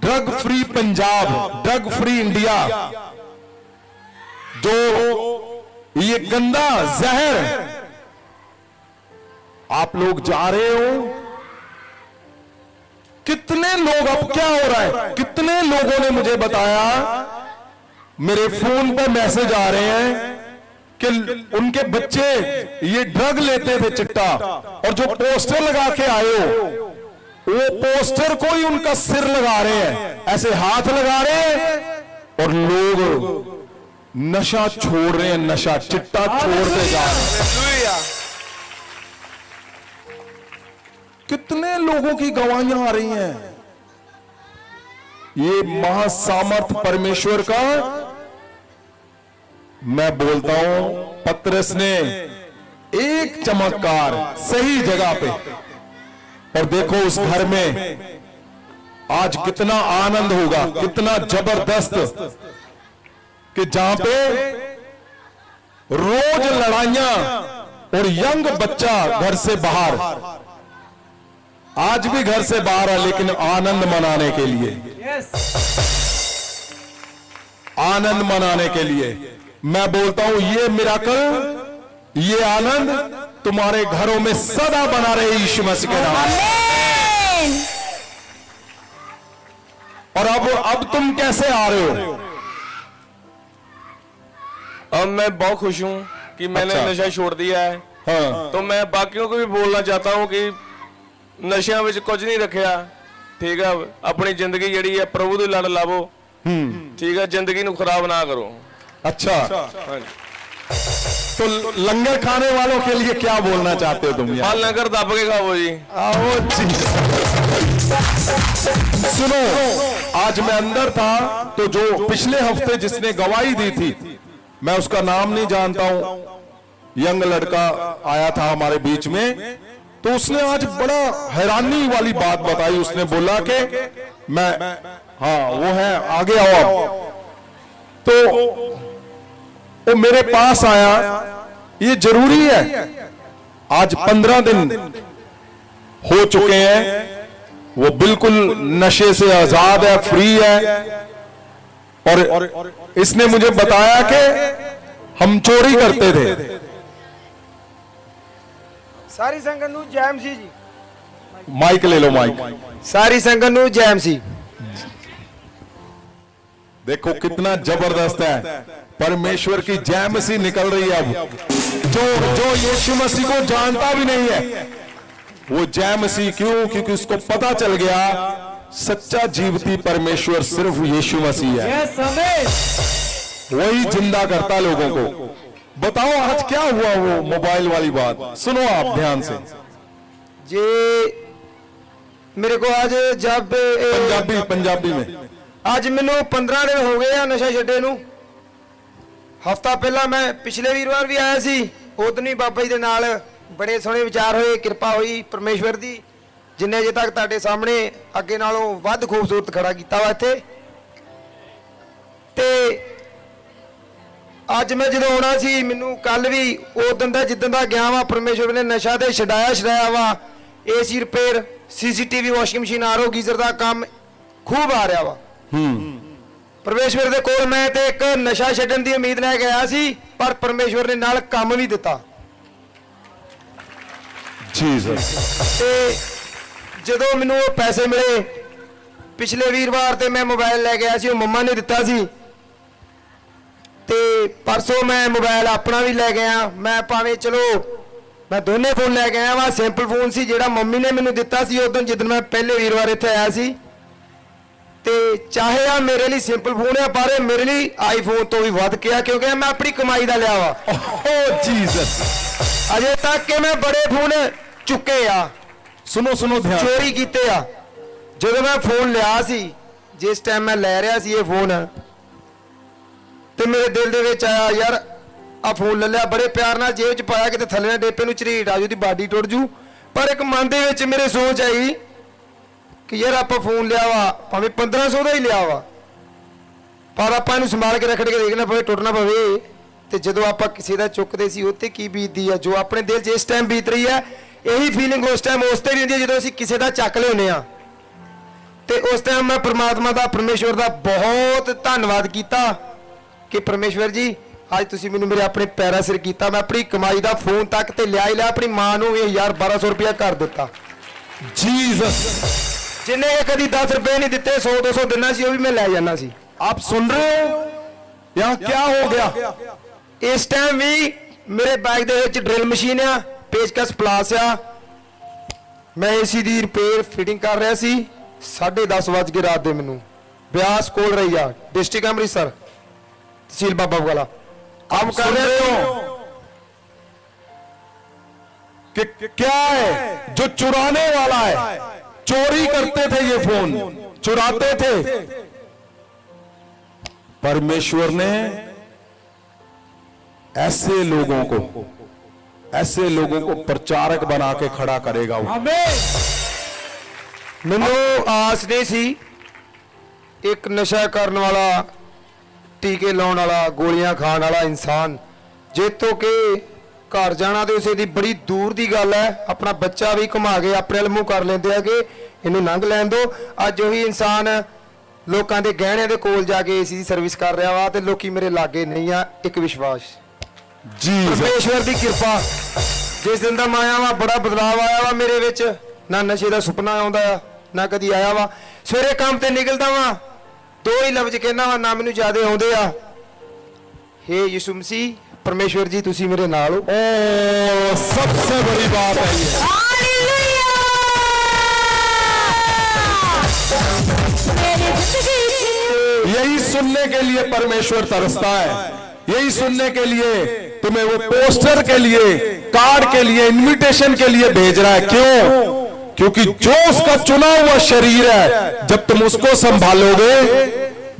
drug free Punjab, drug free India, जो ये गंदा जहर आप लोग जा रहे हो, कितने लोग, अब क्या हो रहा है, कितने लोगों ने मुझे बताया, मेरे फोन पर मैसेज आ रहे हैं कि उनके बच्चे ये ड्रग लेते थे चिट्टा, और जो पोस्टर लगा के आए हो, वो पोस्टर को ही उनका सिर लगा रहे हैं, ऐसे हाथ लगा रहे हैं, और लोग नशा छोड़ रहे हैं, नशा चिट्टा छोड़ते जा रहे हैं। कितने लोगों की गवाहियां आ रही हैं। ये महासामर्थ परमेश्वर का मैं बोलता हूं, पतरस ने एक चमत्कार सही जगह पे, और देखो उस घर में आज कितना आनंद होगा, कितना जबरदस्त, कि जहां पे रोज लड़ाइयां और यंग बच्चा घर से बाहर, आज भी घर से बाहर है, लेकिन आनंद मनाने के लिए, आनंद मनाने के लिए मैं बोलता हूं, ये मिराकल, ये आनंद तुम्हारे घरों में सदा बना रहे यीशु मसीह के नाम। और अब तुम कैसे आ रहे हो? अब मैं बहुत खुश हूं कि मैंने अच्छा। नशा छोड़ दिया है। हाँ। तो मैं बाकियों को भी बोलना चाहता हूं कि नशिਆਂ ਵਿੱਚ ਕੁਝ ਨਹੀਂ ਰੱਖਿਆ, ਠੀਕ ਹੈ, ਆਪਣੀ ਜ਼ਿੰਦਗੀ ਜਿਹੜੀ ਹੈ ਪ੍ਰਭੂ ਦੇ ਲੜ ਲਾਵੋ, ठीक है, जिंदगी ਨੂੰ ਖਰਾਬ ਨਾ ਕਰੋ। अच्छा, तो लंगर खाने वालों के लिए क्या बोलना चाहते हो तुम यार? हाँ, लंगर दब के खाओ जी। आओ जी। सुनो, आज मैं अंदर था, तो जो पिछले हफ्ते जिसने गवाही दी थी, मैं उसका नाम नहीं जानता हूं, यंग लड़का आया था हमारे बीच में, तो उसने आज बड़ा हैरानी वाली बात बताई। उसने बोला कि मैं, हाँ वो है, आगे आओ आप। तो वो मेरे पास आया, ये जरूरी है, आज 15 दिन हो चुके हैं, वो बिल्कुल नशे से आजाद है, फ्री है, और इसने मुझे बताया कि हम चोरी करते थे। सारी संगत नू जय मसीह जी। माइक ले लो, माइक। सारी संगत नू जय मसीह। देखो कितना जबरदस्त है, परमेश्वर की जय मसीह निकल रही है। अब जो यीशु मसीह को जानता भी नहीं है, वो जय मसीह, क्यों? क्योंकि उसको पता चल गया सच्चा जीवती परमेश्वर सिर्फ यीशु मसीह है, वही जिंदा करता लोगों को। बताओ आज क्या हुआ, वो मोबाइल वाली बात सुनो आप ध्यान से। जे मेरे को आज जब पंजाबी में आज मैनू 15 दिन हो गए नशा छड्डे नू। हफ्ता पहला मैं पिछले वीरवार भी आया सी, उदनी बाबा जी दे नाल बड़े सोहने विचार होए, कृपा हुई परमेश्वर दी, जिन्ने अजे तक तुहाडे सामने अगे नालों वध खूबसूरत खड़ा कीता वा इत्थे। ते अज मैं जो आना सी, मैनू कल भी उदन दा जिद्दन दा गया वा, परमेश्वर ने नशा ते छडाया वा। AC repair, CCTV, washing machine, RO, geyser दा काम खूब आ रहा वा। परमेश्वर दे कोल मैं ते एक नशा छड्डण दी उम्मीद लै गया सी, पर परमेश्वर ने नाल काम भी दिता। जीसस। ते जदों मैनू पैसे मिले पिछले वीरवार, ते मैं मोबाइल लै गया सी, मम्मा ने दिता सी, ते परसों मैं मोबाइल अपना भी लै गया। मैं भावें चलो मैं दोनों फोन लै गया वा, सिंपल फोन सी जिहड़ा मम्मी ने मैनू दिता सी उदन जिद्दन मैं पहले वीरवार इत्थे आया सी। ते चाहे आ मेरे लिए सिंपल फोन है, पर मेरे लिए आईफोन तो भी वध गया, क्योंकि मैं अपनी कमाई का लिया वा। ओह जीसस। अजे तक के मैं बड़े फोन चुके आ, सुनो सुनो ध्यान, चोरी कीते आ। जो मैं फोन लिया सी, जिस टाइम मैं लै रहा सी ये फोन, ते मेरे दिल दे विच आया यार आ फोन ले लिया, बड़े प्यार नाल जेब च पाया, किते थल्ले ना डेपे नूं झरीट आ जू, दी बाडी टुट जू। पर एक मन दे विच मेरे सोच आई कि यार आप फोन लिया वा, भावें 1500 का ही लिया वा, पर आप संभाल के रख के देखना पवे, टुटना पवे। तो जो आप किसी का चुकते सी उत्ते की बीतती है, जो अपने दिल च इस टाइम बीत रही है, यही फीलिंग उस टाइम उसते भी होती है जो असीं किसी का चक लिया। तो उस टाइम मैं परमात्मा का, परमेश्वर का बहुत धन्नवाद किया कि परमेश्वर जी आज तुसीं मैनूं मेरे अपने पैरों सिर किया। मैं अपनी कमाई का फोन तक तो लिया ही लिया, अपनी मां नूं 1200 रुपया कर दिता। जीसस। जिन्हें कभी 10 रुपए नहीं दिते, 100-200 देना सी, वो भी मैं लै जाना सी। आप सुन रहे हो यहाँ क्या हो गया? इस टाइम भी मेरे बैग दे विच ड्रिल मशीन आ, पेचकस प्लास आ। मैं एसी दी रिपेयर फिटिंग कर रहा सी, 10:30 वज के रात दे मैनू ब्यास कोल रही आ, डिस्ट्रिक्ट अमृतसर, तहसील बाबा बकाला। अब कर रहे हो कि क्या है जो चुराने वाला है? चोरी करते थे ये फोन, चुराते थे। परमेश्वर ने ऐसे लोगों को प्रचारक बना के खड़ा करेगा। मैनू आस नहीं सी एक नशा करने वाला, टीके लाने वाला, गोलियां खाने वाला इंसान जेतों के घर जाना तो उसे दी बड़ी दूर दी गल है। अपना बच्चा भी घुमा के अपने वाल मुंह कर लेंदे आ कि इनू लंघ लैन दो। अज वही इंसान लोकां दे गहणे दे कोल जाके एसी दी सर्विस कर रहा वा ते लोकी मेरे लागे नहीं आ। एक विश्वास जी परमेश्वर दी कृपा, जिस दिन दा माया वा बड़ा बदलाव आया वा मेरे विच। ना नशे दा सुपना आउंदा आ, ना कदी आया वा। सवेरे काम ते निकलदा वा, 2 ही लफ्ज कहना वा, ना मैनू ज्यादा आउंदे आ। हे यीशु मसीह, परमेश्वर जी तुसी मेरे नाल हो। ओ सबसे बड़ी बात है ये। हालेलुया। मेरी जिंदगी यही सुनने के लिए परमेश्वर तरसता है, यही सुनने के लिए तुम्हें वो पोस्टर के लिए, कार्ड के लिए, इनविटेशन के लिए भेज रहा है। क्यों? क्योंकि जो उसका चुना हुआ शरीर है, जब तुम उसको संभालोगे,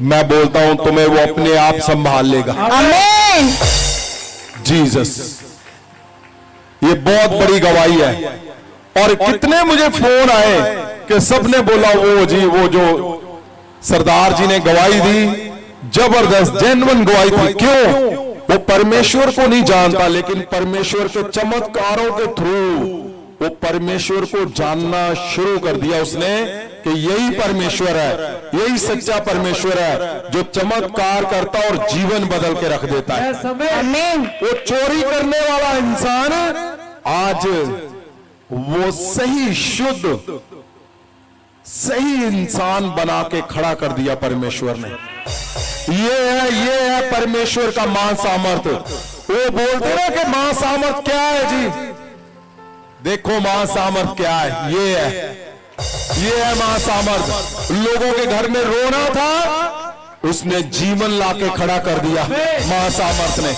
मैं बोलता हूं तुम्हें वो अपने आप संभाल लेगा। आमीन। जीसस, ये बहुत बड़ी गवाही है। और कितने मुझे फोन आए कि सबने बोला वो जी, वो जो सरदार जी ने गवाही दी, जबरदस्त जेन्युइन गवाही थी। क्यों? वो परमेश्वर को नहीं जानता, लेकिन परमेश्वर के चमत्कारों के थ्रू वो परमेश्वर को जानना शुरू कर दिया उसने कि यही परमेश्वर है, यही सच्चा परमेश्वर है जो चमत्कार करता और जीवन बदल के रख देता है। आमीन। वो चोरी करने वाला इंसान आज वो सही शुद्ध सही इंसान बना के खड़ा कर दिया परमेश्वर ने। ये है परमेश्वर का महान सामर्थ। वो बोलते ना कि महान सामर्थ क्या है जी, देखो महान सामर्थ क्या है, ये है महान सामर्थ। लोगों के घर में रोना था, उसने जीवन लाके खड़ा कर दिया महान सामर्थ ने।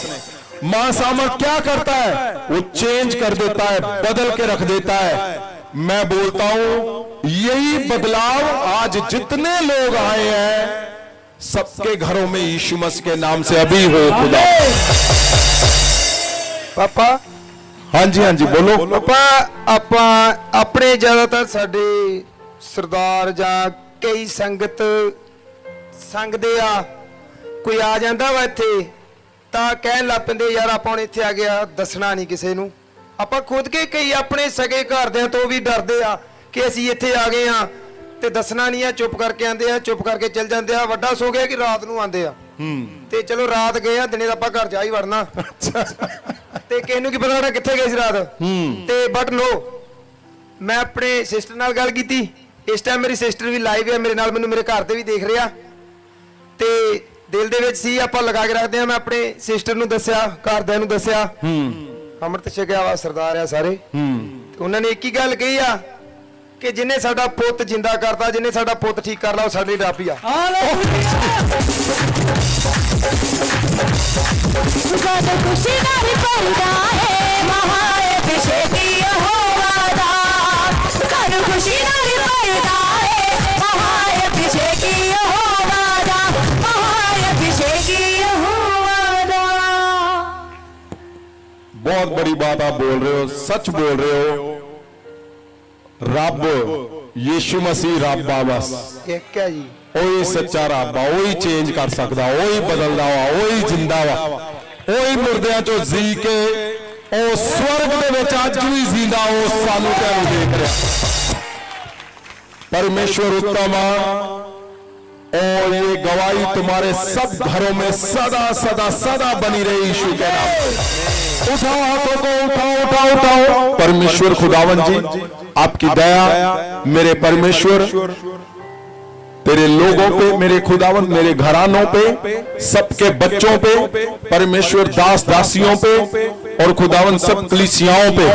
महान सामर्थ क्या करता है? वो चेंज कर देता है, बदल के रख देता है। मैं बोलता हूं यही बदलाव आज जितने लोग आए हैं, सबके घरों में यीशु मसीह के नाम से अभी हो खुदा। पापा, हाँ जी बोलो। पापा ਆਪਾਂ ਆਪਣੇ ਜ਼ਿਆਦਾਤਰ ਸਾਡੇ ਸਰਦਾਰ ਜਾਂ ਕਈ ਸੰਗਤ ਸੰਗਦੇ ਆ, ਕੋਈ ਆ ਜਾਂਦਾ ਵਾ ਇੱਥੇ ਤਾਂ ਕਹਿਣ ਲੱਗ ਪੈਂਦੇ ਯਾਰ ਆਪਾਂ ਹੁਣ ਇੱਥੇ ਆ ਗਿਆ, ਦੱਸਣਾ ਨਹੀਂ ਕਿਸੇ ਨੂੰ। ਆਪਾਂ ਖੁਦ ਕੇ ਕਈ ਆਪਣੇ ਸਗੇ ਘਰਦਿਆਂ ਤੋਂ ਵੀ ਡਰਦੇ ਆ ਕਿ ਅਸੀਂ ਇੱਥੇ ਆ ਗਏ ਆ ਤੇ ਦੱਸਣਾ ਨਹੀਂ ਆ, ਚੁੱਪ ਕਰਕੇ ਆਂਦੇ ਆ, ਚੁੱਪ ਕਰਕੇ ਚੱਲ ਜਾਂਦੇ ਆ। ਵੱਡਾ ਸੋ ਗਿਆ ਕਿ ਰਾਤ ਨੂੰ ਆਂਦੇ ਆ ਤੇ ਚਲੋ ਰਾਤ ਗਏ ਆ, ਦਿਨੇ ਤਾਂ ਆਪਾਂ ਘਰ ਜਾ ਹੀ ਵੜਨਾ ਤੇ ਕਿਸੇ ਨੂੰ ਕੀ ਪਤਾ ਸਾਡਾ ਕਿੱਥੇ ਗਏ ਸੀ ਰਾਤ ਤੇ। ਬਟ ਨੋ, ਮੈਂ ਆਪਣੇ ਸਿਸਟਰ ਨਾਲ ਗੱਲ ਕੀਤੀ। ਇਸ ਟਾਈਮ ਮੇਰੀ ਸਿਸਟਰ ਵੀ ਲਾਈਵ ਹੈ ਮੇਰੇ ਨਾਲ, ਮੈਨੂੰ ਮੇਰੇ ਘਰ ਤੇ ਵੀ ਦੇਖ ਰਿਹਾ ਤੇ ਦਿਲ ਦੇ ਵਿੱਚ ਸੀ ਆਪਾਂ ਲਗਾ ਕੇ ਰੱਖਦੇ ਆ। ਮੈਂ ਆਪਣੇ ਸਿਸਟਰ ਨੂੰ ਦੱਸਿਆ, ਘਰਦਿਆਂ ਨੂੰ ਦੱਸਿਆ, ਅੰਮ੍ਰਿਤ ਛਕਿਆ ਵਾ ਸਰਦਾਰ ਆ ਸਾਰੇ। ਉਹਨਾਂ ਨੇ ਇੱਕ ਹੀ ਗੱਲ ਕਹੀ ਆ ਕਿ ਜਿੰਨੇ ਸਾਡਾ ਪੁੱਤ ਜਿੰਦਾ ਕਰਦਾ, ਜਿੰਨੇ ਸਾਡਾ ਪੁੱਤ ਠੀਕ ਕਰ ਲਾ, ਉਹ ਸਾਡੇ ਲਈ ਰੱਬ ਹੀ ਆ। ਸਾਨੂੰ ਖੁਸ਼ੀ ਨਾਲ ਭਰਦਾ ਹੈ ਮਹਾਅਭਿਸ਼ੇਕੀ ਯਹੋਵਾ ਦਾ। ਸਾਨੂੰ ਖੁਸ਼ੀ ਨਾਲ ਭਰਦਾ ਹੈ ਮਹਾਅਭਿਸ਼ੇਕੀ ਯਹੋਵਾ ਦਾ, ਮਹਾਅਭਿਸ਼ੇਕੀ ਯਹੋਵਾ ਦਾ। बहुत बड़ी बात आप बोल रहे हो, सच बोल रहे हो। रब यीशु मसीह रब आ, बस ਇੱਕ ਹੈ ਜੀ, ਉਹੀ ਸੱਚਾ ਰੱਬ ਆ, ਉਹੀ ਚੇਂਜ ਕਰ ਸਕਦਾ, ਉਹੀ ਬਦਲਦਾ ਵਾ, ਉਹੀ ਜਿੰਦਾ ਵਾ, ਉਹੀ ਮੁਰਦਿਆਂ ਚੋਂ ਜੀ ਕੇ ਉਹ ਸਵਰਗ ਦੇ ਵਿੱਚ ਅੱਜ ਵੀ ਜਿੰਦਾ, ਉਹ ਸਾਨੂੰ ਤੁਹਾਨੂੰ ਦੇਖ ਰਿਹਾ। परमेश्वर उत्तम और ये गवाही तुम्हारे सब घरों में सदा सदा सदा बनी रही यीशु के नाम। उठाओ हाथों को, उठाओ उठाओ उठाओ। परमेश्वर खुदावन जी आपकी दया, मेरे परमेश्वर तेरे लोगों पे, मेरे खुदावन, मेरे घरानों पे, सबके बच्चों पे, परमेश्वर दास दासियों पे, और खुदावन सब कलीसियाओं पे,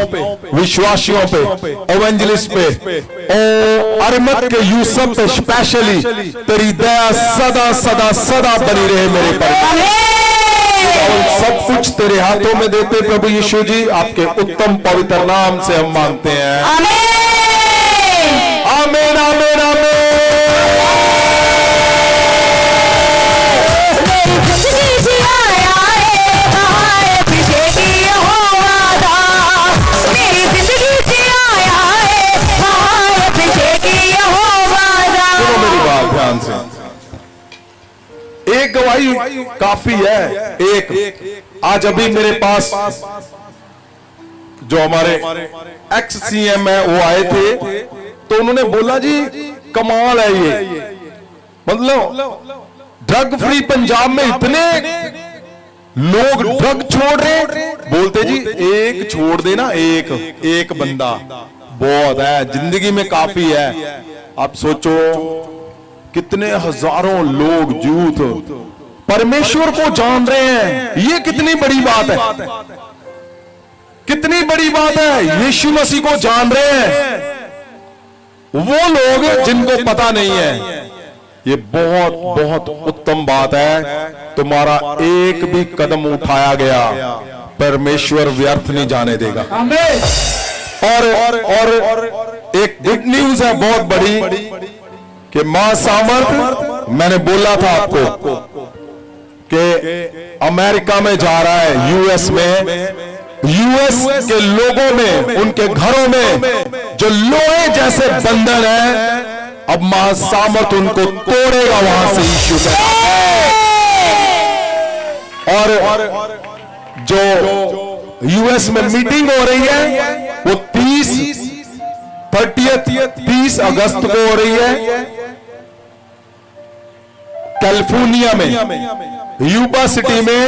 विश्वासियों पे, एवेंजलिस्ट पे, ओ अरमत के यूसुफ पे स्पेशली तेरी दया सदा सदा सदा बनी रहे मेरे पर। सब कुछ तेरे हाथों में देते प्रभु यीशु जी, आपके उत्तम पवित्र नाम से हम मांगते हैं। आमीन आमीन आमीन। एक गवाही काफी है। एक आज अभी मेरे पास जो हमारे एक्स सीएम है वो आए थे, तो उन्होंने बोला जी कमाल है ये, मतलब ड्रग फ्री पंजाब में इतने लोग ड्रग छोड़ रहे। बोलते जी एक छोड़ देना, एक बंदा बहुत है, जिंदगी में काफी है। आप सोचो कितने हजारों लोग यूथ परमेश्वर को जान रहे हैं, ये कितनी बड़ी बात है, कितनी बड़ी बात है। यीशु मसीह को जान रहे हैं वो लोग जिनको पता नहीं है, ये बहुत बहुत उत्तम बात है। तुम्हारा एक भी कदम उठाया गया परमेश्वर व्यर्थ नहीं जाने देगा। और एक गुड न्यूज है बहुत बड़ी कि मां सामर्थ, मैंने बोला था आपको कि अमेरिका में जा रहा है, यूएस में, यूएस के लोगों में, उनके घरों में जो लोहे जैसे बंधन है, अब मां सामर्थ उनको तोड़ेगा वहां से यीशु में। और जो यूएस में मीटिंग हो रही है वो 30 अगस्त को हो रही है कैलिफोर्निया में, यूबा सिटी में।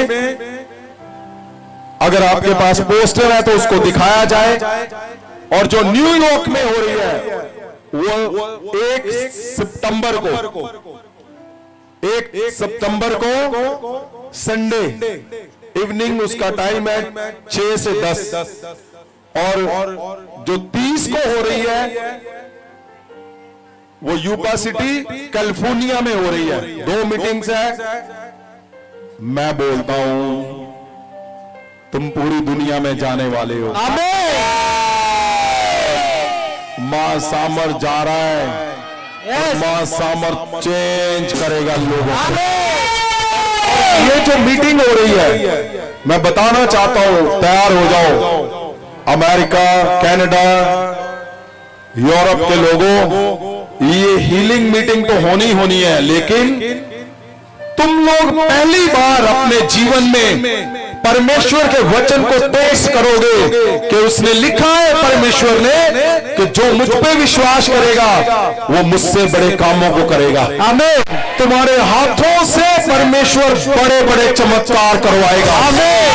अगर आपके पास पोस्टर है तो उसको दिखाया जाए। और जो न्यूयॉर्क में हो रही है वो 1 सितंबर को संडे इवनिंग, उसका टाइम है 6 से 10। और जो 30 को हो रही है वो यूबा सिटी कैलिफोर्निया में हो रही है। 2 मीटिंग्स है। मैं बोलता हूं तुम पूरी दुनिया में जाने वाले हो। मां सामर जा रहा है, मां सामर चेंज करेगा लोगों को। ये जो मीटिंग हो रही है, मैं बताना चाहता हूं, तैयार हो जाओ। अमेरिका, कनाडा, यूरोप के लोगों, ये हीलिंग मीटिंग तो होनी है, लेकिन तुम लोग पहली बार अपने जीवन में परमेश्वर के वचन को टेस्ट करोगे कि उसने लिखा है, परमेश्वर ने, कि जो मुझ पे विश्वास करेगा वो मुझसे बड़े कामों को करेगा। आमीन। तुम्हारे हाथों से परमेश्वर बड़े बड़े चमत्कार करवाएगा। आमीन।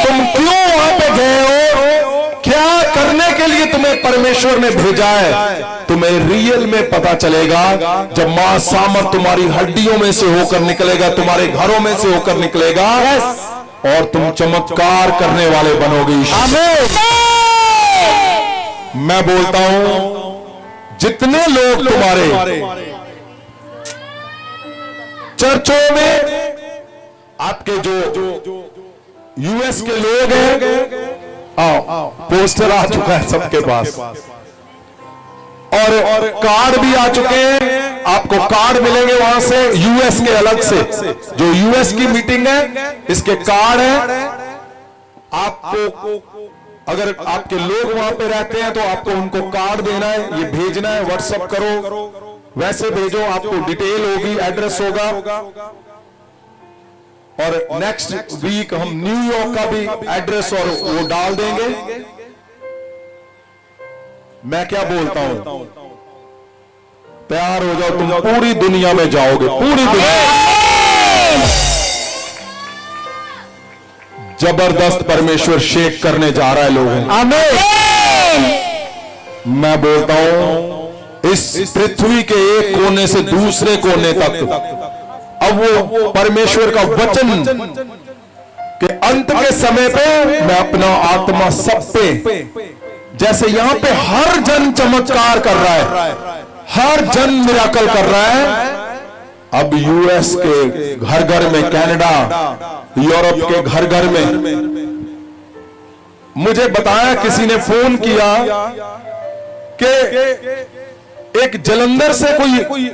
तुम क्यों वहां पे गए हो, क्या करने के लिए तुम्हें परमेश्वर ने भेजा है, तुम्हें रियल में पता चलेगा जब मां सामर्थ तुम्हारी हड्डियों में से होकर निकलेगा, तुम्हारे घरों में से होकर निकलेगा, और तुम चमत्कार करने वाले बनोगे। आमीन। मैं बोलता हूं जितने लोग तुम्हारे चर्चों में, आपके जो यूएस के लोग हैं, पोस्टर आ चुका है सबके पास, और कार्ड भी आ चुके हैं। आपको कार्ड मिलेंगे वहां से, यूएस के अलग से, जो यूएस की मीटिंग है इसके कार्ड है। आपको अगर आपके लोग वहां पे रहते हैं तो आपको उनको कार्ड देना है, ये भेजना है, व्हाट्सएप करो, वैसे भेजो, आपको डिटेल होगी, एड्रेस होगा। और नेक्स्ट वीक हम न्यूयॉर्क का भी एड्रेस और वो डाल देंगे। मैं क्या बोलता हूं, तैयार हो जाओ, तुम पूरी दुनिया में जाओगे, पूरी दुनिया। जबरदस्त परमेश्वर शेक करने जा रहा है लोगों। आमीन। मैं बोलता हूं इस पृथ्वी के एक कोने से दूसरे कोने तक। अब वो परमेश्वर का वचन के अंत के समय पे मैं अपना आत्मा सब पे, जैसे यहां पे हर जन चमत्कार कर रहा है, हर जन मिराकल कर रहा है, अब यूएस के घर घर में, कनाडा, यूरोप के घर घर में। मुझे बताया, किसी ने फोन किया कि एक जलंधर से कोई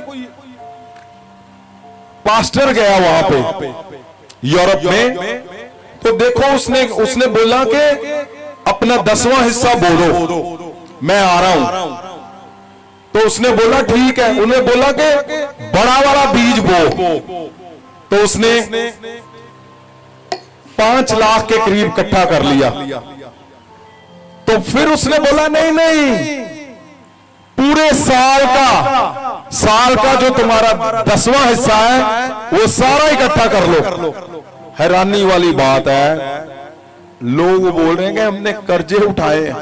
पास्टर गया वहां पे यूरोप में, तो देखो उसने बोला कि अपना 10वां हिस्सा बोलो, मैं आ रहा हूं। तो उसने बोला ठीक है। उन्हें बोला कि बड़ा वाला बीज बो, तो उसने 5 लाख के करीब इकट्ठा कर लिया। तो फिर उसने बोला नहीं, पूरे साल का जो तुम्हारा 10वां हिस्सा है वो सारा इकट्ठा कर लो। हैरानी वाली बात है, लोग बोल रहे हैं कि हमने कर्जे उठाए हैं।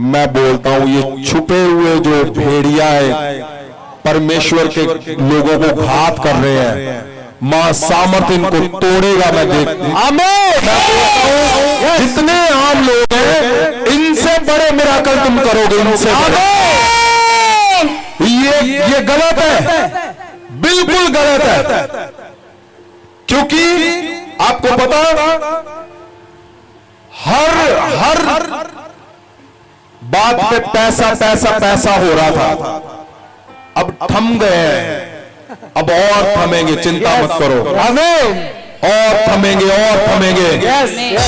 मैं बोलता हूं ये छुपे हुए जो भेड़िया है, परमेश्वर के लोगों को घात कर रहे हैं। मां सामर्थ इनको तोड़ेगा। मैं देखता हूं जितने आम लोग हैं, इनसे बड़े मिराकल तुम करोगे, इनसे बड़े। ये गलत है, बिल्कुल गलत है। क्योंकि आपको पता, हर बात पे पैसा पैसा पैसा हो रहा था, अब थम गए हैं। अब और थमेंगे, चिंता मत करो, और थमेंगे।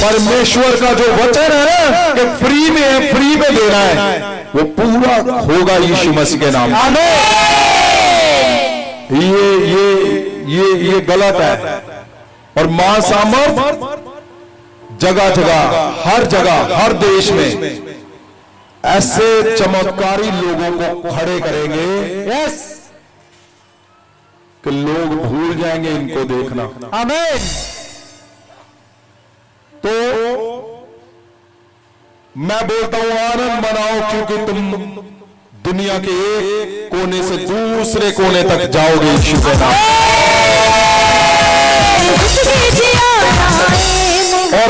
परमेश्वर का जो वचन है ना कि फ्री में है, फ्री में देना है, वो पूरा होगा यीशु मसीह के नाम। ये गलत है। और मां सामर्थ जगह जगह, हर जगह, हर देश में ऐसे चमत्कारी लोगों को खड़े करेंगे कि लोग भूल जाएंगे इनको देखना। आमीन। तो मैं बोलता हूं आनंद मनाओ, क्योंकि तुम दुनिया के एक कोने से दूसरे कोने तक जाओगे यीशु के नाम। और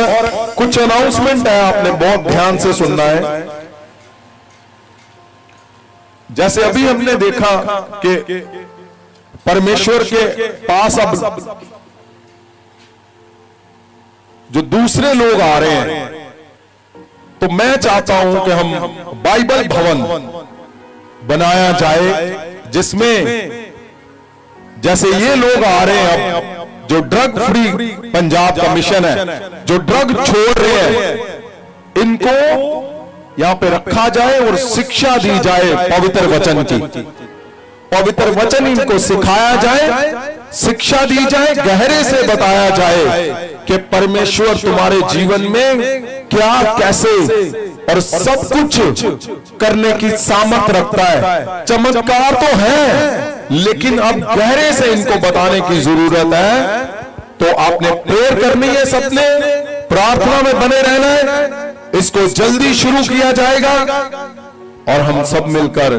कुछ अनाउंसमेंट है, आपने बहुत ध्यान से सुनना है। जैसे अभी हमने देखा कि परमेश्वर के पास अब जो दूसरे लोग आ रहे हैं, तो मैं चाहता हूं कि हम बाइबल भवन बनाया जाए, जिसमें जैसे ये लोग आ रहे हैं, अब जो ड्रग फ्री पंजाब का मिशन है, जो ड्रग छोड़ रहे हैं, इनको यहां पे रखा जाए और शिक्षा दी जाए पवित्र वचन की। पवित्र वचन इनको सिखाया जाए, शिक्षा दी जाए, गहरे से बताया जाए कि परमेश्वर तुम्हारे जीवन में क्या, कैसे और सब कुछ करने की सामर्थ रखता है। चमत्कार तो है, लेकिन अब गहरे से इनको बताने की जरूरत है। तो आपने प्रेयर करनी है, सबने प्रार्थना में बने रहना है। इसको जल्दी शुरू किया जाएगा और हम सब मिलकर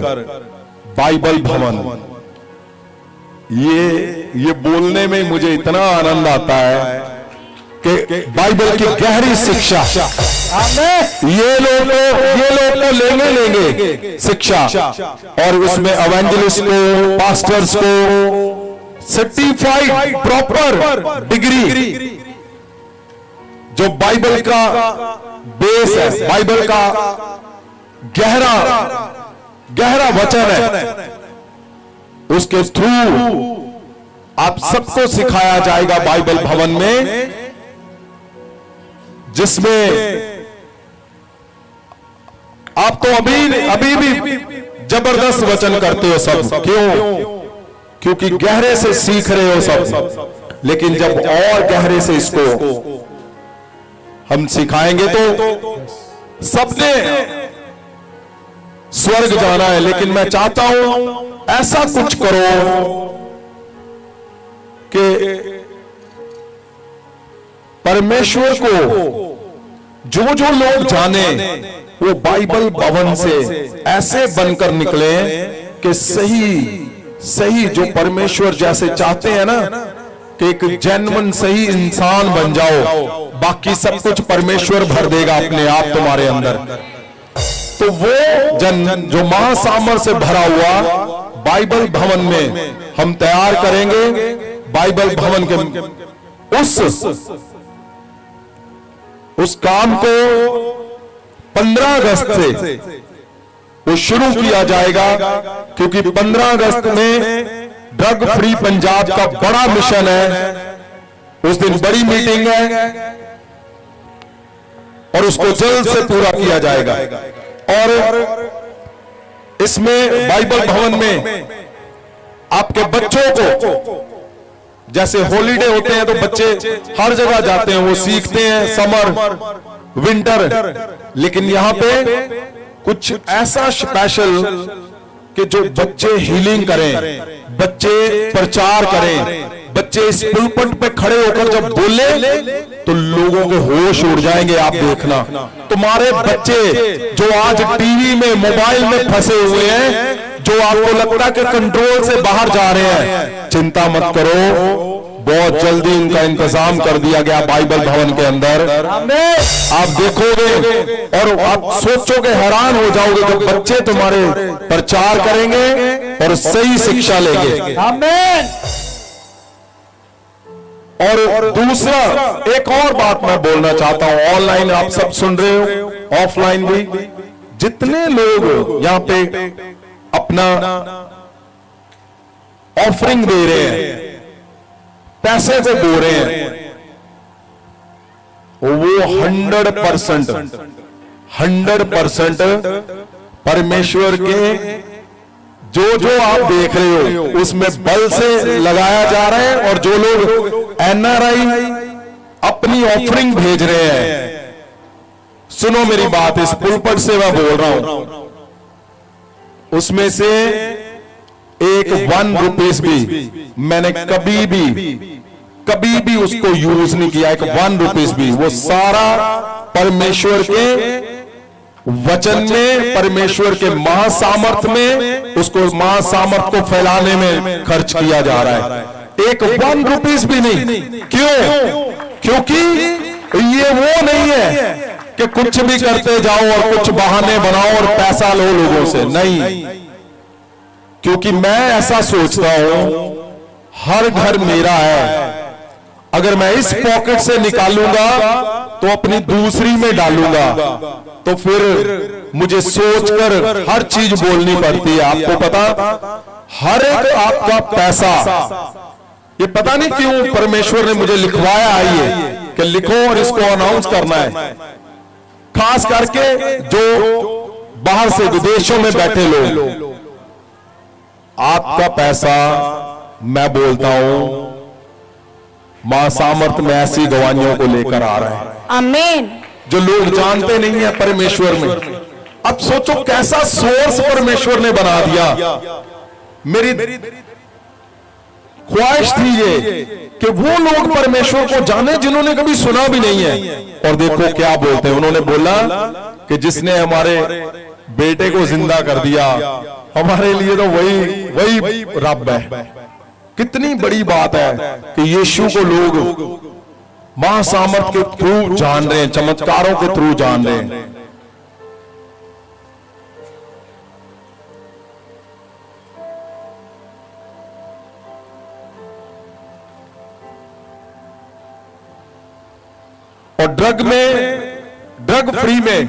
बाइबल भवन, ये बोलने में मुझे इतना आनंद आता है कि बाइबल की गहरी शिक्षा, ये लोग तो लेंगे शिक्षा, और उसमें एवेंजलिस्ट को, पास्टर्स को सर्टिफाइड प्रॉपर डिग्री, जो बाइबल का बेस है, बाइबल का गहरा वचन है, उसके थ्रू आप सबको सिखाया जाएगा बाइबल भवन में, जिसमें आप तो अभी भी जबरदस्त वचन करते हो सब। क्योंकि गहरे से सीख रहे हो सब, लेकिन जब और गहरे से इसको हम सिखाएंगे तो सबने स्वर्ग जाना है। लेकिन मैं चाहता हूं ऐसा कुछ करो कि परमेश्वर को जो जो लोग जाने वो बाइबल भवन से ऐसे बनकर निकले कि सही जो परमेश्वर जैसे चाहते हैं ना, कि एक जेन्युइन सही इंसान बन जाओ, बाकी सब कुछ परमेश्वर भर देगा अपने आप तुम्हारे अंदर। तो वो जन जो महासामर्थ से भरा हुआ बाइबल भवन में हम तैयार करेंगे। बाइबल भवन के उस काम को 15 अगस्त से वो शुरू किया जाएगा, क्योंकि 15 अगस्त में ड्रग फ्री पंजाब का बड़ा मिशन है। उस दिन बड़ी मीटिंग है और उसको जल्द से पूरा किया जाएगा। और इसमें बाइबल भवन में आपके बच्चों को, जैसे हॉलीडे होते हैं तो बच्चे हर जगह जाते हैं, वो सीखते हैं समर विंटर, लेकिन यहां पे कुछ ऐसा स्पेशल कि जो बच्चे हीलिंग करें, बच्चे प्रचार करें, बच्चे इस पुलपट पे खड़े होकर जब बोले तो लोगों के होश उड़ जाएंगे। आप देखना, तुम्हारे बच्चे जो आज टीवी में मोबाइल में फंसे हुए हैं, जो आपको लगता है कि कंट्रोल से बाहर जा रहे हैं, चिंता मत करो, बहुत जल्दी इनका इंतजाम कर दिया गया बाइबल भवन के अंदर। आप देखोगे और आप सोचोगे, हैरान हो जाओगे कि बच्चे तुम्हारे प्रचार करेंगे और सही शिक्षा लेंगे। और दूसरा एक और बात मैं बोलना चाहता हूं, ऑनलाइन आप सब सुन रहे हो, ऑफलाइन भी, जितने लोग यहां पे अपना ऑफरिंग दे रहे हैं, पैसे को बो रहे हैं, वो 100% परमेश्वर के जो आप देख रहे हो उसमें बल से लगाया जा रहा है। और जो लोग NRI अपनी ऑफरिंग भेज रहे हैं, सुनो मेरी बात, इस पुलपट से मैं बोल रहा हूं, उसमें से एक 1 रुपीस भी मैंने कभी भी उसको यूज नहीं किया, एक 1 रुपीस भी। वो सारा परमेश्वर के वचन में, परमेश्वर के महासामर्थ में, उसको महासामर्थ को फैलाने में खर्च किया जा रहा है। एक 1 रुपीस भी नहीं। क्यों? क्योंकि ये वो नहीं है कि कुछ भी करते जाओ और कुछ बहाने बनाओ और पैसा लो लोगों से, नहीं। क्योंकि मैं ऐसा सोचता हूं, हर घर मेरा है, अगर मैं इस पॉकेट से निकालूंगा तो अपनी दूसरी में डालूंगा, तो फिर मुझे सोचकर हर चीज बोलनी पड़ती है। आपको पता, हर एक आपका पैसा, ये पता नहीं क्यों परमेश्वर ने मुझे लिखवाया है ये कि लिखो और इसको अनाउंस करना है, खास करके जो बाहर से विदेशों में बैठे लोग, आपका पैसा, मैं बोलता हूं, मां सामर्थ में ऐसी गवाहियों को लेकर आ रहा है। आमीन। जो लोग जानते नहीं है परमेश्वर में। अब सोचो कैसा सोर्स परमेश्वर ने बना दिया। मेरी ख्वाहिश थी ये कि वो लोग परमेश्वर को जाने जिन्होंने कभी सुना भी नहीं है। और देखो क्या बोलते हैं, उन्होंने बोला कि जिसने हमारे बेटे को जिंदा कर दिया, हमारे लिए तो वही रब है। कितनी बड़ी बात है कि यीशु को लोग महासामर्थ के थ्रू जान रहे हैं, चमत्कारों के थ्रू जान रहे हैं। और ड्रग फ्री में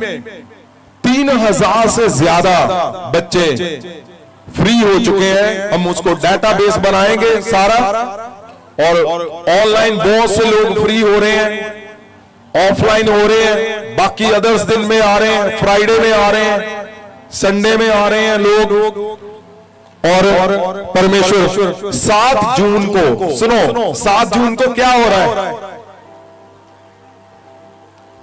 3000 से ज्यादा बच्चे फ्री हो चुके हैं। हम उसको डेटाबेस बनाएंगे सारा, और ऑनलाइन बहुत से लोग फ्री हो रहे हैं, ऑफलाइन हो रहे हैं, बाकी अदर्स दिन में आ रहे हैं, फ्राइडे में आ रहे हैं, संडे में आ रहे हैं लोग। और परमेश्वर 7 जून को, सुनो 7 जून को क्या हो रहा है,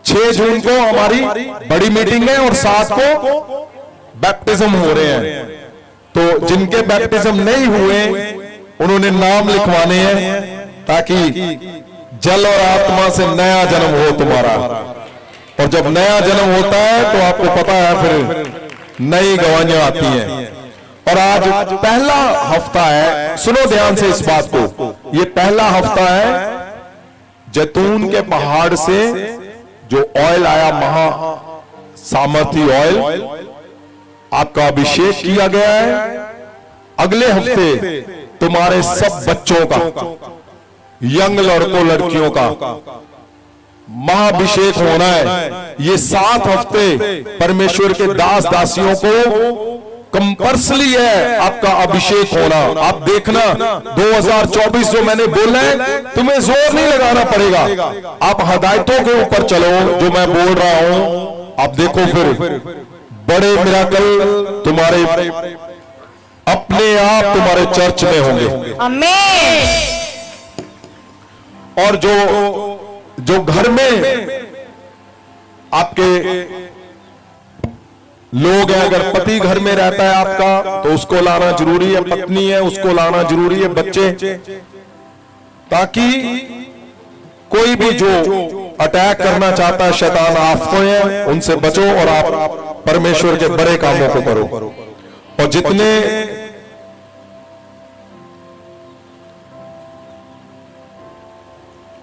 6 जून को हमारी बड़ी मीटिंग है और 7 को बैप्टिज्म हो रहे हैं। तो जिनके बैप्टिज्म नहीं हुए उन्होंने नाम लिखवाने हैं, ताकि जल और आत्मा से नया जन्म हो तुम्हारा। और जब नया जन्म होता है तो आपको पता है फिर नई गवाहियां आती हैं। और आज पहला हफ्ता है, सुनो ध्यान से इस बात को, ये पहला हफ्ता है जैतून के पहाड़ से जो ऑयल आया, महा सामर्थी ऑयल, आपका अभिषेक किया गया है। अगले हफ्ते तुम्हारे सब बच्चों का, यंग लड़कों लड़कियों का महाभिषेक होना है। ये 7 हफ्ते परमेश्वर के दास दासियों को कंपल्सरी है आपका अभिषेक होना। आप देखना 2024 जो मैंने बोला है, तुम्हें जोर नहीं लगाना पड़ेगा, आप हदायतों के ऊपर चलो जो मैं बोल रहा हूं। आप देखो फिर बड़े मिराकल तुम्हारे अपने आप तुम्हारे चर्च में होंगे। आमीन। और जो घर में आपके लोग हैं, अगर पति घर में रहता है आपका तो उसको लाना जरूरी है, पत्नी है उसको लाना जरूरी है, बच्चे, ताकि कोई भी जो अटैक करना चाहता है, शैतान आफतों हैं, उनसे बचो और आप परमेश्वर के बड़े कामों को करो। और जितने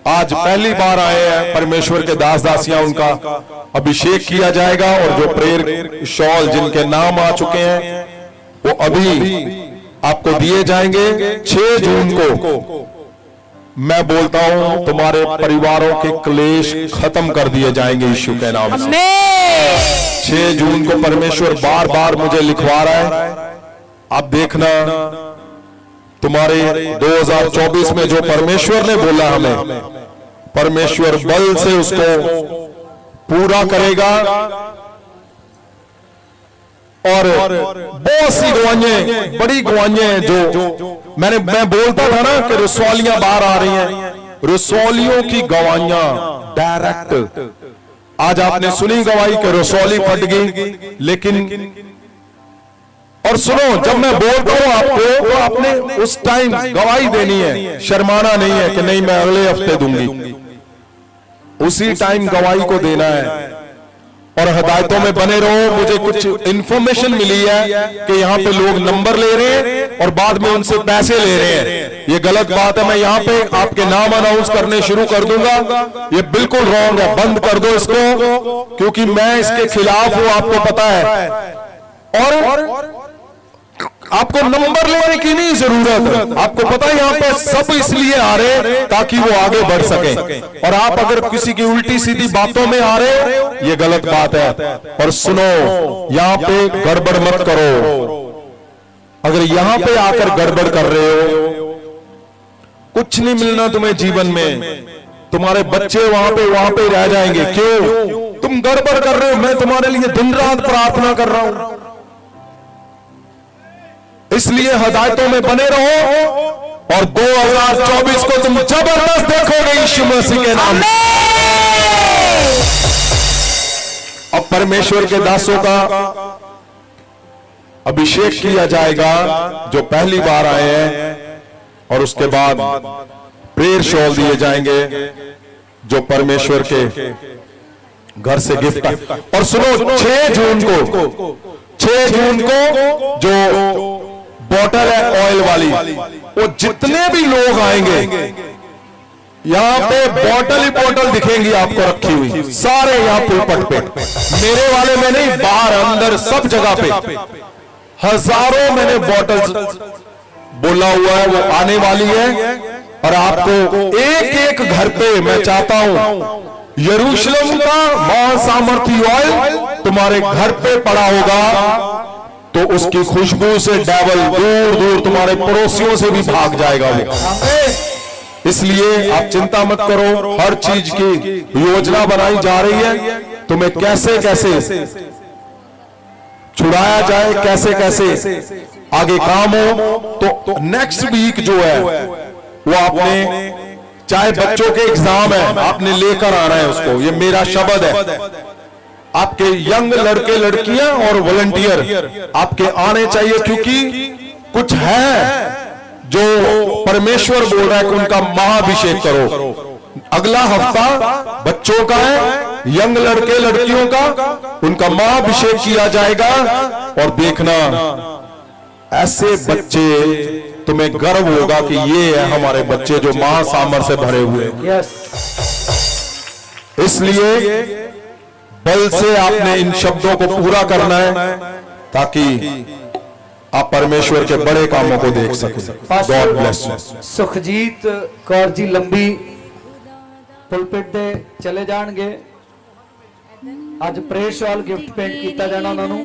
आज पहली बार आए हैं परमेश्वर के दास दासियां, उनका अभिषेक किया जाएगा। और जो प्रेयर शॉल जिनके नाम आ चुके हैं वो अभी आपको दिए जाएंगे। 6 जून को मैं बोलता हूं तुम्हारे परिवारों के क्लेश खत्म कर दिए जाएंगे यीशु के नाम से। 6 जून को परमेश्वर बार बार मुझे लिखवा रहा है। आप देखना तुम्हारे 2024 में जो परमेश्वर ने बोला हमें, परमेश्वर बल से उसको पूरा करेगा। और बहुत सी गवाहियां, बड़ी गवाहियां हैं जो मैं बोलता था ना कि रसौलियां बाहर आ रही हैं, रसौलियों की गवाहियां डायरेक्ट। आज आपने सुनी गवाही कि रसौली फट गई, लेकिन और सुनो, जब मैं बोलता हूं आपको तो आपने उस टाइम गवाही देनी है, शर्माना नहीं है कि नहीं मैं अगले हफ्ते दूंगी, उसी टाइम गवाही को देना है। और हदायतों में बने रहो। मुझे कुछ इंफॉर्मेशन मिली है कि यहाँ पे लोग नंबर ले रहे हैं और बाद में उनसे पैसे ले रहे हैं। ये गलत बात है। मैं यहाँ पे आपके नाम अनाउंस करने शुरू कर दूंगा, ये बिल्कुल रॉन्ग है, बंद कर दो इसको, क्योंकि मैं इसके खिलाफ हूं, आपको पता है। और आपको नंबर लेने की नहीं जरूरत है। आपको पता है यहाँ पे सब इसलिए आ रहे ताकि वो आगे बढ़ सके। और आप अगर किसी की उल्टी सीधी बातों में आ रहे, ये गलत बात है। और सुनो, यहाँ पे गड़बड़ मत करो। अगर यहाँ पे आकर गड़बड़ कर रहे हो, कुछ नहीं मिलना तुम्हें जीवन में। तुम्हारे बच्चे वहां पे रह जाएंगे। क्यों? तुम गड़बड़ कर रहे हो। मैं तुम्हारे लिए दिन रात प्रार्थना कर रहा हूं। इसलिए हदायतों में बने रहो और 2024 को तुम जबरदस्त देखोगे यीशु मसीह के नाम में। अब परमेश्वर के दासों का अभिषेक किया जाएगा जो पहली बार आए हैं, और उसके बाद प्रेयर शॉल दिए जाएंगे जो परमेश्वर के घर से गिफ्ट। और सुनो, 6 जून को जो बॉटल है ऑयल वाली, वो जितने भी लोग आएंगे यहाँ पे बॉटल ही बॉटल दिखेंगी आपको रखी हुई, सारे यहाँ पुलपट पे, मेरे वाले में नहीं, बाहर अंदर सब जगह पे हजारों मैंने बॉटल बोला हुआ है, वो आने वाली है। और आपको एक एक घर पे मैं चाहता हूं यरूशलेम का महासामर्थी ऑयल तुम्हारे घर पे पड़ा होगा, तो उसकी खुशबू से डेविल दूर दूर तुम्हारे पड़ोसियों से भी भाग जाएगा वो। इसलिए आप चिंता मत करो, हर चीज की योजना बनाई जा रही है, तुम्हें कैसे कैसे छुड़ाया जाए, कैसे कैसे आगे काम हो। तो नेक्स्ट वीक जो है वो आपने, चाहे बच्चों के एग्जाम है, आपने लेकर आना है उसको। ये मेरा शब्द है। आपके यंग लड़के लड़कियां और वॉलंटियर आपके आने चाहिए, क्योंकि कुछ है जो परमेश्वर बोल रहा है कि उनका महाभिषेक करो। अगला हफ्ता बच्चों का है, यंग लड़के लड़कियों का उनका मां अभिषेक किया जाएगा। और देखना ऐसे बच्चे, तुम्हें गर्व होगा कि ये है हमारे बच्चे जो मां सामर से भरे हुए। इसलिए बल से आपने इन शब्दों को पूरा करना है ताकि आप परमेश्वर के बड़े कामों को देख सकें। God bless you. Sukhjeet Kaur ji लंबी पुलपिट दे चले जाणगे। ਅੱਜ प्रेयर शॉल गिफ्ट पेंट किया जाना उन्होंने।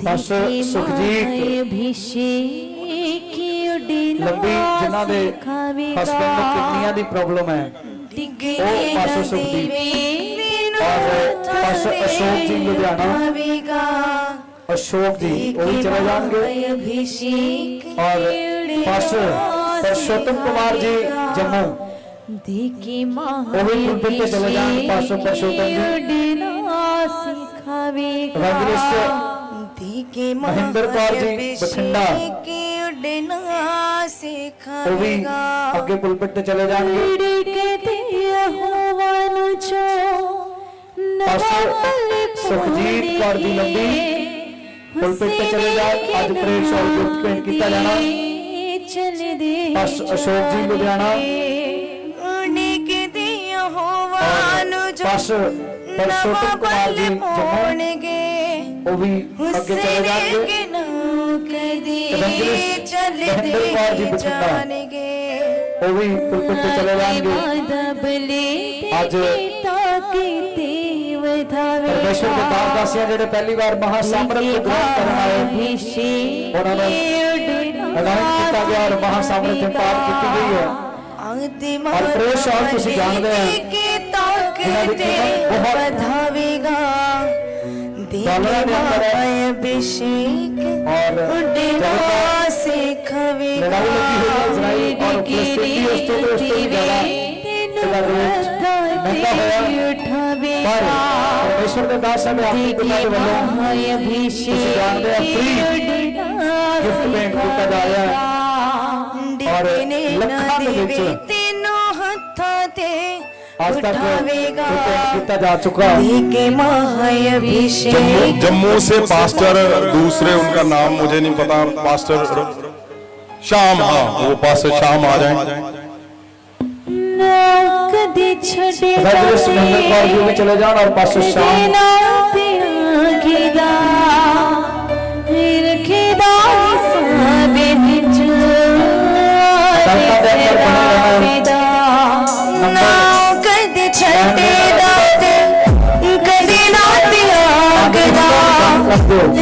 पास्टर सुखजीत लंबी जिन्हां दे हस्बैंड ਨੂੰ किडनियां दी प्रॉब्लम है, वो पास्टर सुखजीत और पास्टर अशोक जी लुधियाना, अशोक जी वो भी चले जाएंगे। और पास्टर परशोत्तम कुमार जी जम्मू वो भी पुलपिट पे चले जाएंगे। पास्टर परशोत्तम जी, इवेंजलिस्ट महेंद्र कौर जी बठिंडा वो भी आगे पुलपिट पे चले जाएंगे। पास्टर सुखजीत कौर जी लंबी पुलपिट पे चले जाए। आज प्रेयर शॉल गिफ्ट पेंट किया जाना। पास्टर अशोक जी लुधियाना, पास्टर परशोत्तम कुमार जी जम्मू वो भी आगे चले जाएंगे। इवेंजलिस्ट महेंद्र कौर जी बठिंडा वो भी पुलपिट पे चले जाएंगे। आज परमेश्वर के दासदासियां जेडे पहली बार महासामर्थ को ग्रहण करने आए उन्होंने अनाउंस किया गया और महासामर्थ इम्पार्ट की गई है। और प्रेयर शॉल तुम जानते हैं बहुत डॉलर में अंदर है और लड़ाई लगी हुई है इजराइल और फिलिस्तीनी उससे भी ज्यादा महंगा होया। पर परमेश्वर के दास ने आपके पिता के वल्लों तुम जानते हैं फ्री गिफ्ट पेंट किया जा रहा है और लखा के विच आज तक किया जा चुका। जम्मू से पास्टर दूसरे, उनका नाम मुझे नहीं पता, पास्टर शाम, हाँ वो पास्टर शाम आ जाए। महेंद्र कौर जी भी चले जाओ और पास्टर शाम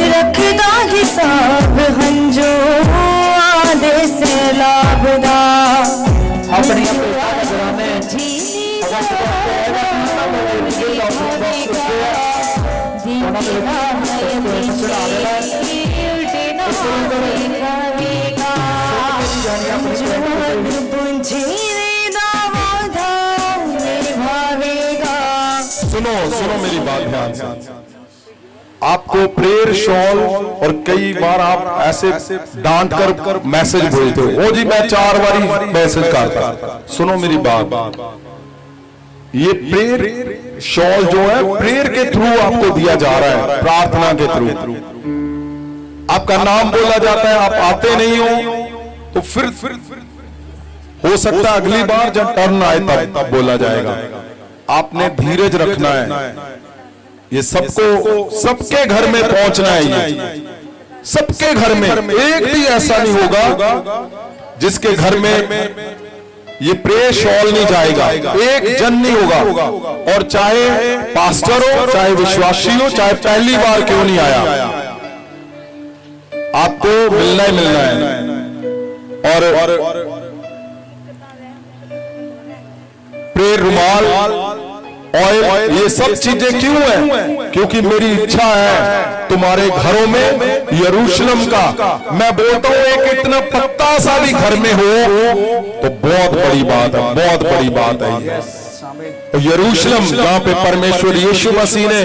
रखदा हिसाब हंजो आदे से लाभदा अपनी सुनो मेरी बात ध्यान से। आपको प्रेयर शॉल और कई बार आप ऐसे डांट कर मैसेज भेजते हो, वो जी मैं 4 बारी मैसेज करता। सुनो मेरी बात, ये प्रेयर शॉल जो है प्रेयर के थ्रू आपको दिया जा रहा है, प्रार्थना के थ्रू। आपका नाम बोला जाता है, आप आते नहीं हो तो फिर हो सकता है अगली बार जब टर्न आए तब बोला जाएगा। आपने धीरज रखना है। ये सबको सबके घर में पहुंचना है। ये सबके घर में, एक भी ऐसा नहीं होगा जिसके घर में ये प्रेयर शॉल नहीं जाएगा। एक जन नहीं होगा, और चाहे पास्टर हो, चाहे विश्वासी हो, चाहे पहली बार क्यों नहीं आया, आपको मिलना ही मिलना है। और प्रेयर रुमाल, ऑयल, ये सब चीजें क्यों है? क्योंकि मेरी इच्छा है तुम्हारे घरों में यरूशलेम का, मैं बोलता हूं एक इतना पत्ता सा भी घर में हो तो बहुत बड़ी बात है, बहुत बड़ी बात है। यरूशलेम जहां पे परमेश्वर यीशु मसीह ने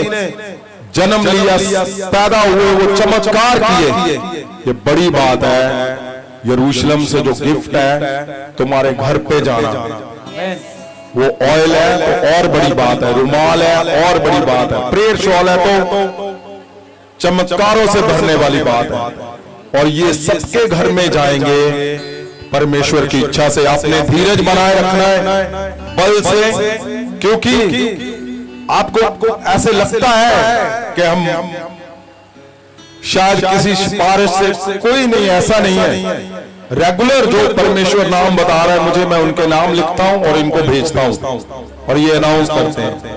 जन्म लिया, पैदा हुए, वो चमत्कार किए, ये बड़ी बात है। यरूशलेम से जो गिफ्ट है तुम्हारे घर पे जाना, वो ऑयल है तो और बड़ी बात है, रुमाल है और बड़ी बात है, प्रेयर शॉल है तो चमत्कारों से भरने वाली बात है। और ये सबके घर में जाएंगे परमेश्वर की इच्छा से। आपने धीरज बनाए रखना है बल से, क्योंकि आपको ऐसे लगता है कि हम शायद किसी सिफारिश से, कोई नहीं, ऐसा नहीं है। रेगुलर जो परमेश्वर नाम बता रहा है मुझे, मैं उनके नाम लिखता हूं और इनको भेजता हूं और ये अनाउंस करते हैं,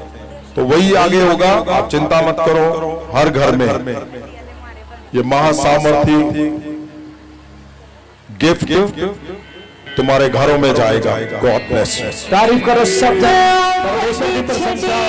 तो वही आगे होगा। आप चिंता मत करो, हर घर में ये महासामर्थी गिफ्ट तुम्हारे घरों में जाएगा। God bless you. तारीफ करो सब जन, परमेश्वर की प्रशंसा।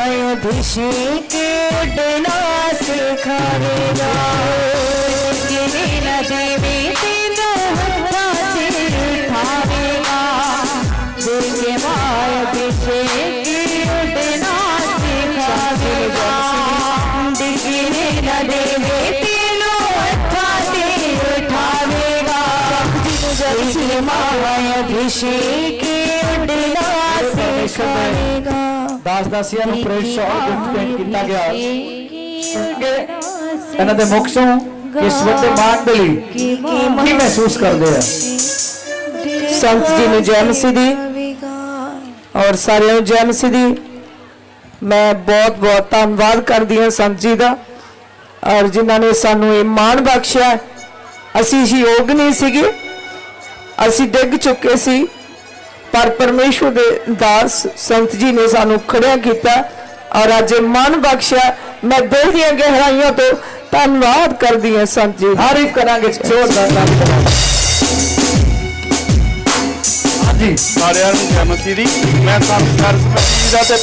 महाभिषेक उड़ना सिखाएगा, देवी तीनों हाथे उठाएगा। देखे महाभिषेक उड़ना सिखाएगा, देवी तीनों हाथे उठाएगा। देखे महाभिषेक उड़ना सिखाएगा। दास दासियां ਨੂੰ ਪ੍ਰੇਜ਼ ਸ਼ਾਲ ਗਿਫਟ ਭੇਂਟ ਕੀਤਾ ਗਿਆ। ਇਹਨਾਂ ਦੇ ਮੁਖ ਤੋਂ ਇਸ ਵੱਡੇ ਮਾਣ ਦੇ ਲਈ ਕੀ ਮਹਿਸੂਸ ਕਰਦੇ ਆ? संत जी ने जय मसीह दी और सारे जय मसीह दी। मैं बहुत बहुत धन्यवाद करती हूँ संत जी का, और जिन्होंने सानू ये मान बख्शिया। असी योग नहीं सीगे, असी डिग चुके सी, पर परमेश्वर दे दास संत जी ने सानू खड़िया किया और अज मन बख्शिया। मैं दिल दी गहराइयों तो धन्यवाद करती हूँ संत जी। तारीफ करांगे जोरदार तारीफ करांगे। सारिਆਂ ਨੂੰ ਜੈ ਮਸੀਹ ਦੀ। ਮੈਂ ਸੰਤ ਮਸੀਹ ਦਾ ਤੇ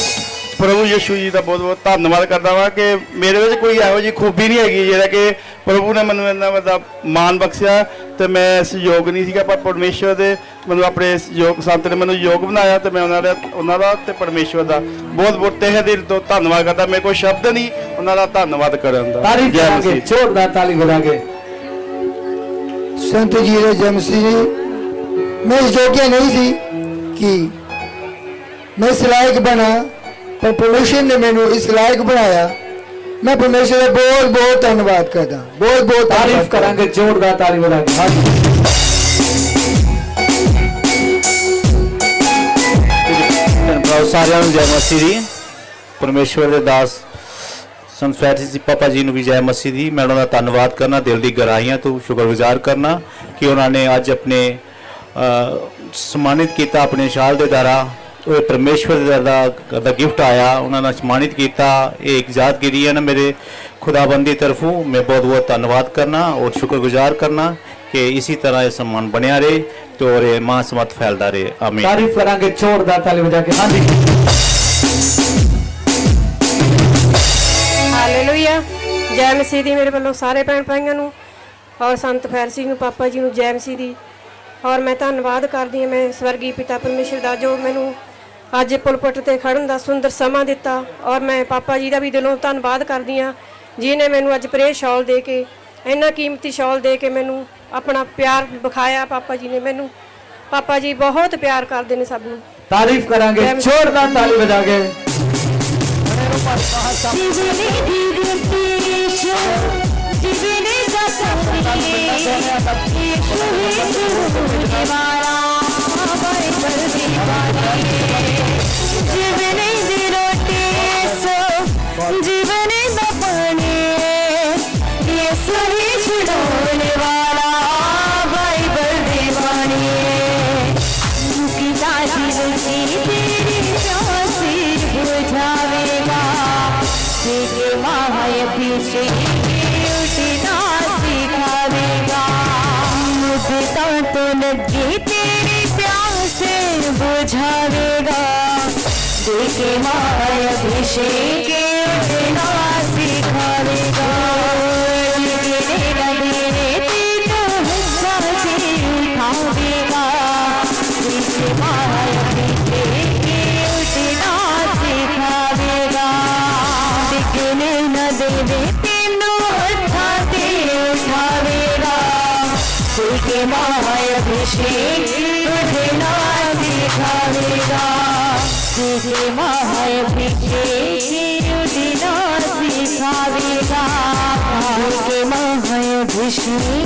ਪ੍ਰਭੂ ਯਿਸੂ ਜੀ ਦਾ ਬਹੁਤ ਬਹੁਤ ਧੰਨਵਾਦ ਕਰਦਾ ਵਾਂ ਕਿ ਮੇਰੇ ਵਿੱਚ ਕੋਈ ਇਹੋ ਜਿਹੀ ਖੂਬੀ ਨਹੀਂ ਹੈਗੀ ਜਿਹੜਾ ਕਿ ਪ੍ਰਭੂ ਨੇ ਮੈਨੂੰ ਇੰਨਾ ਵੱਡਾ ਮਾਣ ਬਖਸ਼ਿਆ। ਤੇ ਮੈਂ ਇਸ ਯੋਗ ਨਹੀਂ ਸੀਗਾ, ਪਰ ਪਰਮੇਸ਼ਵਰ ਦੇ ਮੈਨੂੰ ਆਪਣੇ ਯੋਗ ਸੰਤ ਨੇ ਮੈਨੂੰ ਯੋਗ ਬਣਾਇਆ, ਤੇ ਮੈਂ ਉਹਨਾਂ ਦਾ ਤੇ ਪਰਮੇਸ਼ਵਰ ਦਾ ਬਹੁਤ ਬਹੁਤ ਤਹਿ ਦਿਲ ਤੋਂ ਧੰਨਵਾਦ ਕਰਦਾ। ਮੇਰੇ ਕੋਲ ਸ਼ਬਦ ਨਹੀਂ ਉਹਨਾਂ ਦਾ ਧੰਨਵਾਦ ਕਰਨ ਦਾ। ਤਾਰੀਫ ਕਰਾਂਗੇ, ਜ਼ੋਰਦਾਰ ਤਾਲੀ ਬਜਾएंगे। संत जी ने जय मसीह जी। मैं इस योग्य नहीं थी कि मैं इस लायक बना, पर परमेश्वर ने मैंने इस लायक बनाया। मैं परमेश्वर का बहुत बहुत धन्यवाद करता, बहुत बहुत तारीफ करांगे, जोरदार ताली बजाएंगे। हाँ जी सारिਆਂ ਨੂੰ जय मसीह दी। परमेश्वर के दास संत फैरिसी पापा जी ਨੂੰ भी जय मसीह दी। मैं उन्होंने धन्यवाद करना, दिल की गहराइयां तो शुक्रगुजार करना कि उन्होंने अज अपने सम्मानित किया अपने शाल के द्वारा। परमेश्वर का गिफ्ट आया, उन्होंने सम्मानित किया। एक यादगिरी है ना मेरे खुदाबंदी तरफों। मैं बहुत बहुत धन्यवाद करना और शुक्रगुजार करना कि इसी तरह ये सम्मान बनया रहे तो और महासमत फैलता रहे। आमीन। तारीफ करांगे, जोरदार ताली बजा के। हाँ जी हालेलुया। जय मसीह दी मेरे वालों सारे भैन भाइयों नूं और संत फैरिसी नूं पापा जी नूं जय मसीह दी। और मैं धन्नवाद करदी हां मैं स्वर्गीय पिता परमेश्वर दा जो मैनूं अज पुलपट ते खड़न दा सुंदर समा दिता। और मैं पापा जी दा भी दिलों धन्नवाद करदी हां जिन्हें मैनूं अज प्रेयर शॉल दे के, इन्ना कीमती शॉल दे के मैनूं अपना प्यार विखाया। पापा जी ने मैनूं, पापा जी बहुत प्यार करते हैं सब नूं। तारीफ करांगे, जोरदार ताली बजाएंगे। अभिषेक उठना सिखावेगा। मुझे तो लगे तेरे प्यास बुझावेगा। देखे माय अभिषेक उठना सिखावेगा। उठावेगा। देखे माय अभिषेक उठना सिखावेगा। दिखने न देवे तेनू उठाते उठावेगा। देखे माय अभिषेक उठना सिखावेगा। देखे माय अभिषेक उठना सिखावेगा। देखे माय अभिषेक